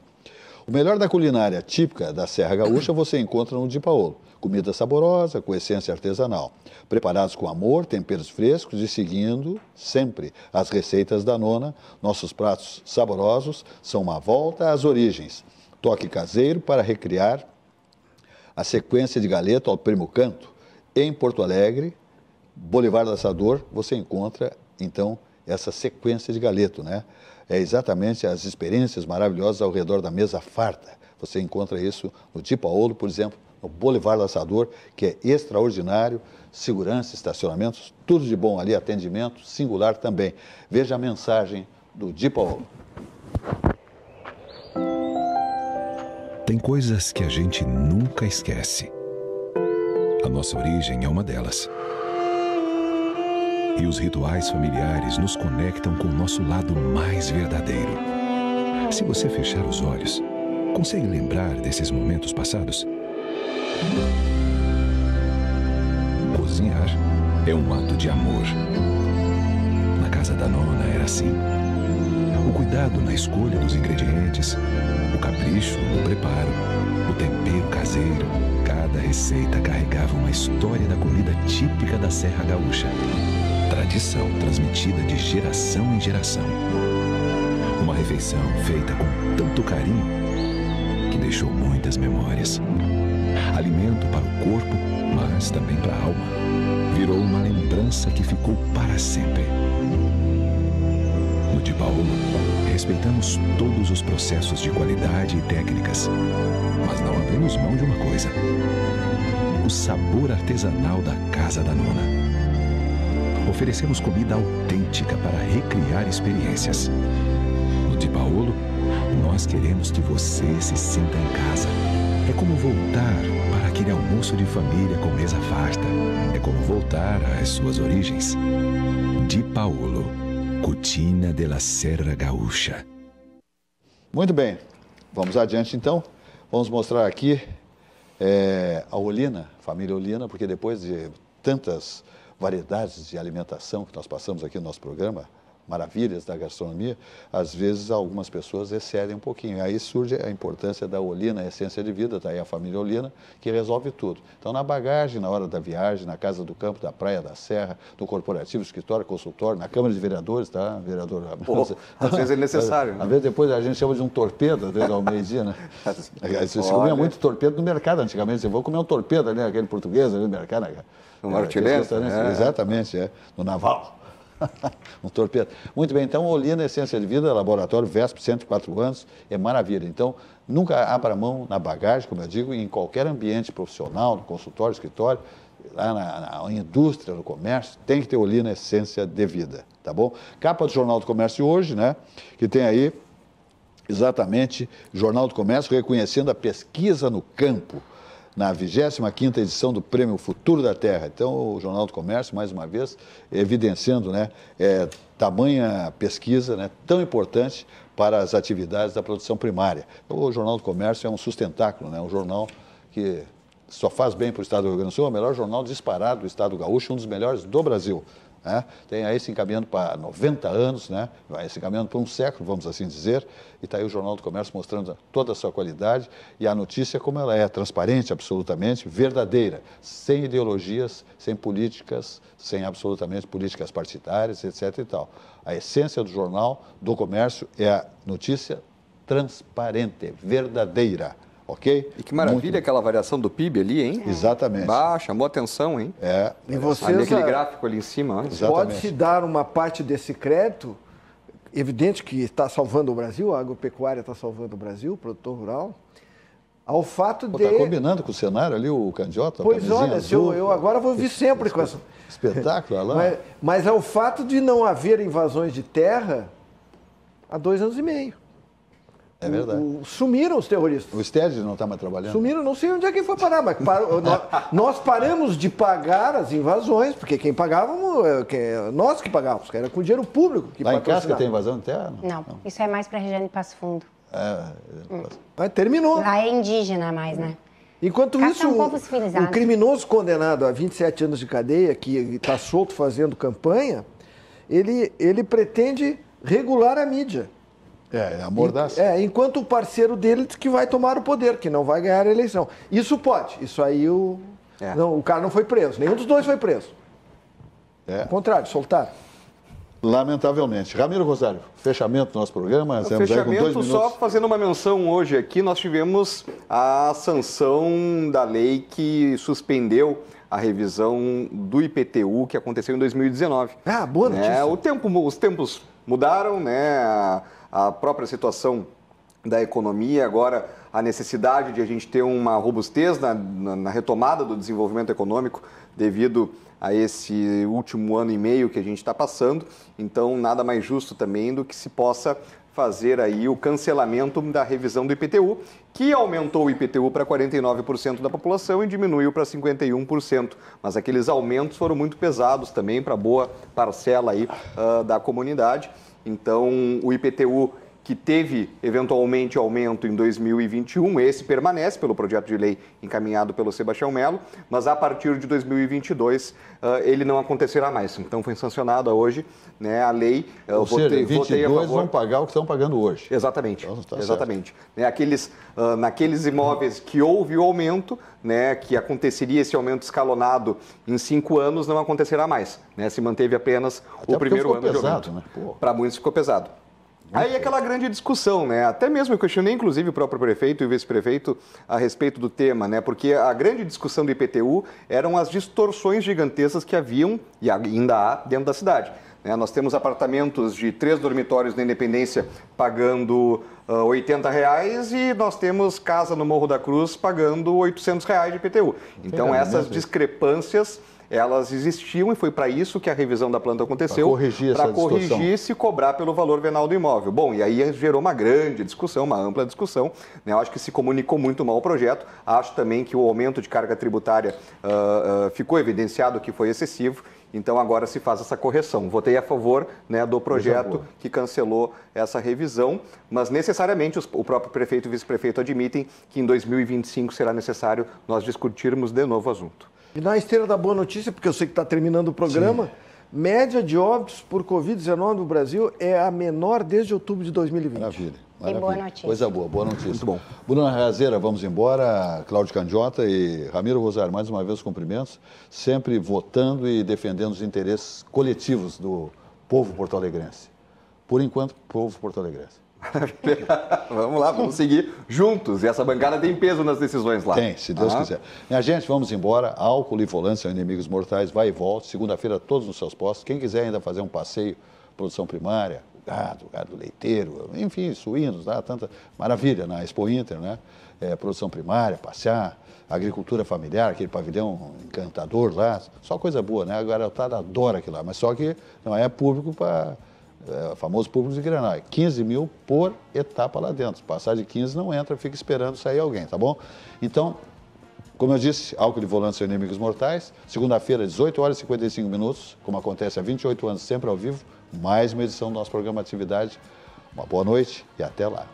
Speaker 1: O melhor da culinária típica da Serra Gaúcha você encontra no Di Paolo. Comida saborosa, com essência artesanal. Preparados com amor, temperos frescos e seguindo sempre as receitas da nona, nossos pratos saborosos são uma volta às origens. Toque caseiro para recriar a sequência de galeto ao primo canto. Em Porto Alegre, Boulevard do Assador, você encontra, então, essa sequência de galeto, né? É exatamente as experiências maravilhosas ao redor da mesa farta. Você encontra isso no Di Paolo, por exemplo, no Boulevard do Assador, que é extraordinário, segurança, estacionamentos, tudo de bom ali, atendimento singular também. Veja a mensagem do Di Paolo.
Speaker 10: Tem coisas que a gente nunca esquece. A nossa origem é uma delas. E os rituais familiares nos conectam com o nosso lado mais verdadeiro. Se você fechar os olhos, consegue lembrar desses momentos passados? Cozinhar é um ato de amor. Na casa da nona era assim. O cuidado na escolha dos ingredientes, o capricho no preparo, o tempero caseiro. Cada receita carregava uma história da comida típica da Serra Gaúcha. Tradição transmitida de geração em geração. Uma refeição feita com tanto carinho que deixou muitas memórias. Alimento para o corpo, mas também para a alma. Virou uma lembrança que ficou para sempre. No Di Paolo, respeitamos todos os processos de qualidade e técnicas, mas não abrimos mão de uma coisa: o sabor artesanal da Casa da Nona. Oferecemos comida autêntica para recriar experiências. No Di Paolo, nós queremos que você se sinta em casa. É como voltar para aquele almoço de família com mesa farta. É como voltar às suas origens. Di Paolo, Cucina de la Serra Gaúcha.
Speaker 1: Muito bem, vamos adiante então. Vamos mostrar aqui a Olina, família Olina, porque depois de tantas variedades de alimentação que nós passamos aqui no nosso programa, maravilhas da gastronomia, às vezes algumas pessoas excedem um pouquinho. Aí surge a importância da Olina, a essência de vida, tá aí a família Olina, que resolve tudo. Então, na bagagem, na hora da viagem, na casa do campo, da praia, da serra, no corporativo, escritório, consultório, na Câmara de Vereadores, tá, vereador?
Speaker 4: Às vezes é necessário.
Speaker 1: Às vezes depois a gente chama de um torpedo, às vezes ao meio-dia, né? Você comia muito torpedo no mercado antigamente. Você vai comer um torpedo ali, aquele português ali no mercado.
Speaker 4: Um artilheiro?
Speaker 1: Exatamente, no naval. Um torpedo. Muito bem, então, Olina, essência de vida, laboratório, VESP, 104 anos, é maravilha. Então, nunca abra mão na bagagem, como eu digo, em qualquer ambiente profissional, no consultório, escritório, lá na indústria, no comércio, tem que ter Olina, essência de vida, tá bom? Capa do Jornal do Comércio hoje, né, que tem aí, exatamente, Jornal do Comércio reconhecendo a pesquisa no campo, na 25ª edição do Prêmio Futuro da Terra. Então, o Jornal do Comércio, mais uma vez, evidenciando, né, tamanha pesquisa, né, tão importante para as atividades da produção primária. Então, o Jornal do Comércio é um sustentáculo, né, um jornal que só faz bem para o Estado do Rio Grande do Sul, é o melhor jornal disparado do Estado gaúcho, um dos melhores do Brasil. Né? Tem aí se encaminhando para 90 anos, né? Vai se encaminhando para um século, vamos assim dizer, e está aí o Jornal do Comércio mostrando toda a sua qualidade e a notícia como ela é, transparente, absolutamente, verdadeira, sem ideologias, sem políticas, sem absolutamente políticas partidárias, etc. e tal. A essência do Jornal do Comércio é a notícia transparente, verdadeira. Ok?
Speaker 4: E que maravilha aquela variação do PIB ali, hein?
Speaker 1: Exatamente.
Speaker 4: Chamou atenção, hein?
Speaker 3: E vocês,
Speaker 4: ali aquele gráfico ali em cima.
Speaker 3: Pode-se dar uma parte desse crédito, evidente que está salvando o Brasil, a agropecuária está salvando o Brasil, o produtor rural, ao fato de...
Speaker 1: Está combinando com o cenário ali, o Candiota?
Speaker 3: Pois olha, eu agora vou vir sempre com essa...
Speaker 1: Espetáculo, olha lá.
Speaker 3: Mas é o fato de não haver invasões de terra há 2 anos e meio.
Speaker 1: É verdade.
Speaker 3: Sumiram os terroristas.
Speaker 1: O STED não está mais trabalhando?
Speaker 3: Sumiram, não sei onde é que foi parar, mas nós paramos de pagar as invasões, porque quem pagávamos, nós que pagávamos, que era com dinheiro público. Que
Speaker 1: lá em Casca tem invasão de terra?
Speaker 5: Não, isso é mais para a região de Passo Fundo.
Speaker 3: Mas terminou.
Speaker 5: Lá é indígena mais, né?
Speaker 3: Enquanto
Speaker 5: Casca
Speaker 3: isso,
Speaker 5: é um povo civilizado.
Speaker 3: o criminoso condenado a 27 anos de cadeia, que está solto fazendo campanha, ele pretende regular a mídia.
Speaker 1: Amordaça.
Speaker 3: Enquanto o parceiro dele diz que vai tomar o poder, que não vai ganhar a eleição. Isso pode. Isso aí não, o cara não foi preso. Nenhum dos dois foi preso. Ao contrário, soltaram.
Speaker 1: Lamentavelmente. Ramiro Rosário, fechamento do nosso programa.
Speaker 4: Fechamento, só fazendo uma menção hoje aqui, nós tivemos a sanção da lei que suspendeu a revisão do IPTU que aconteceu em 2019.
Speaker 3: Boa notícia.
Speaker 4: Os tempos mudaram, né? A própria situação da economia, agora a necessidade de a gente ter uma robustez na retomada do desenvolvimento econômico devido a esse último ano e meio que a gente está passando. Então, nada mais justo também do que se possa fazer aí o cancelamento da revisão do IPTU, que aumentou o IPTU para 49% da população e diminuiu para 51%. Mas aqueles aumentos foram muito pesados também para boa parcela aí da comunidade. Então, o IPTU que teve eventualmente aumento em 2021, esse permanece pelo projeto de lei encaminhado pelo Sebastião Melo, mas a partir de 2022 ele não acontecerá mais. Então foi sancionada hoje, né, a lei.
Speaker 1: Ou seja, 22 vão pagar o que estão pagando hoje.
Speaker 4: Exatamente.
Speaker 1: Então, tá
Speaker 4: exatamente. Né, naqueles imóveis que houve o aumento, né, que aconteceria esse aumento escalonado em 5 anos, não acontecerá mais. Né, se manteve apenas o primeiro ano de aumento. Né? Para muitos ficou pesado. Aí aquela grande discussão, né? Até mesmo eu questionei, inclusive, o próprio prefeito e o vice-prefeito a respeito do tema, né? Porque a grande discussão do IPTU eram as distorções gigantescas que haviam e ainda há dentro da cidade. Né? Nós temos apartamentos de 3 dormitórios na Independência pagando R$80 e nós temos casa no Morro da Cruz pagando R$800 de IPTU. Então essas discrepâncias elas existiam e foi para isso que a revisão da planta aconteceu, para corrigir se cobrar pelo valor venal do imóvel. Bom, e aí gerou uma grande discussão, uma ampla discussão. Né? Eu acho que se comunicou muito mal o projeto. Acho também que o aumento de carga tributária ficou evidenciado que foi excessivo. Então agora se faz essa correção. Votei a favor, né, do projeto que cancelou essa revisão, mas necessariamente o próprio prefeito e vice-prefeito admitem que em 2025 será necessário nós discutirmos de novo o assunto.
Speaker 3: E na esteira da boa notícia, porque eu sei que está terminando o programa, média de óbitos por Covid-19 no Brasil é a menor desde outubro de 2020.
Speaker 1: Maravilha.
Speaker 5: E boa notícia.
Speaker 1: Coisa boa, boa notícia.
Speaker 4: Muito bom.
Speaker 1: Bruna Razeira, vamos embora. Cláudio Candiota e Ramiro Rosário, mais uma vez cumprimentos, sempre votando e defendendo os interesses coletivos do povo porto-alegrense. Por enquanto, povo porto-alegrense.
Speaker 4: Vamos lá, vamos seguir juntos. E essa bancada tem peso nas decisões lá.
Speaker 1: Tem, se Deus quiser. Minha gente, vamos embora. Álcool e volante são inimigos mortais. Vai e volta. Segunda-feira, todos nos seus postos. Quem quiser ainda fazer um passeio, produção primária, gado leiteiro, enfim, suínos, tanta maravilha na Expo Inter, né? Produção primária, passear, agricultura familiar, aquele pavilhão encantador lá. Só coisa boa, né? A garotada adora aquilo lá. Mas só que não é público para... famoso público de Granada, 15 mil por etapa lá dentro. Se passar de 15 não entra, fica esperando sair alguém, tá bom? Então, como eu disse, álcool e volante são inimigos mortais. Segunda-feira, 18 horas e 55 minutos, como acontece há 28 anos, sempre ao vivo, mais uma edição do nosso programa Atividade. Uma boa noite e até lá.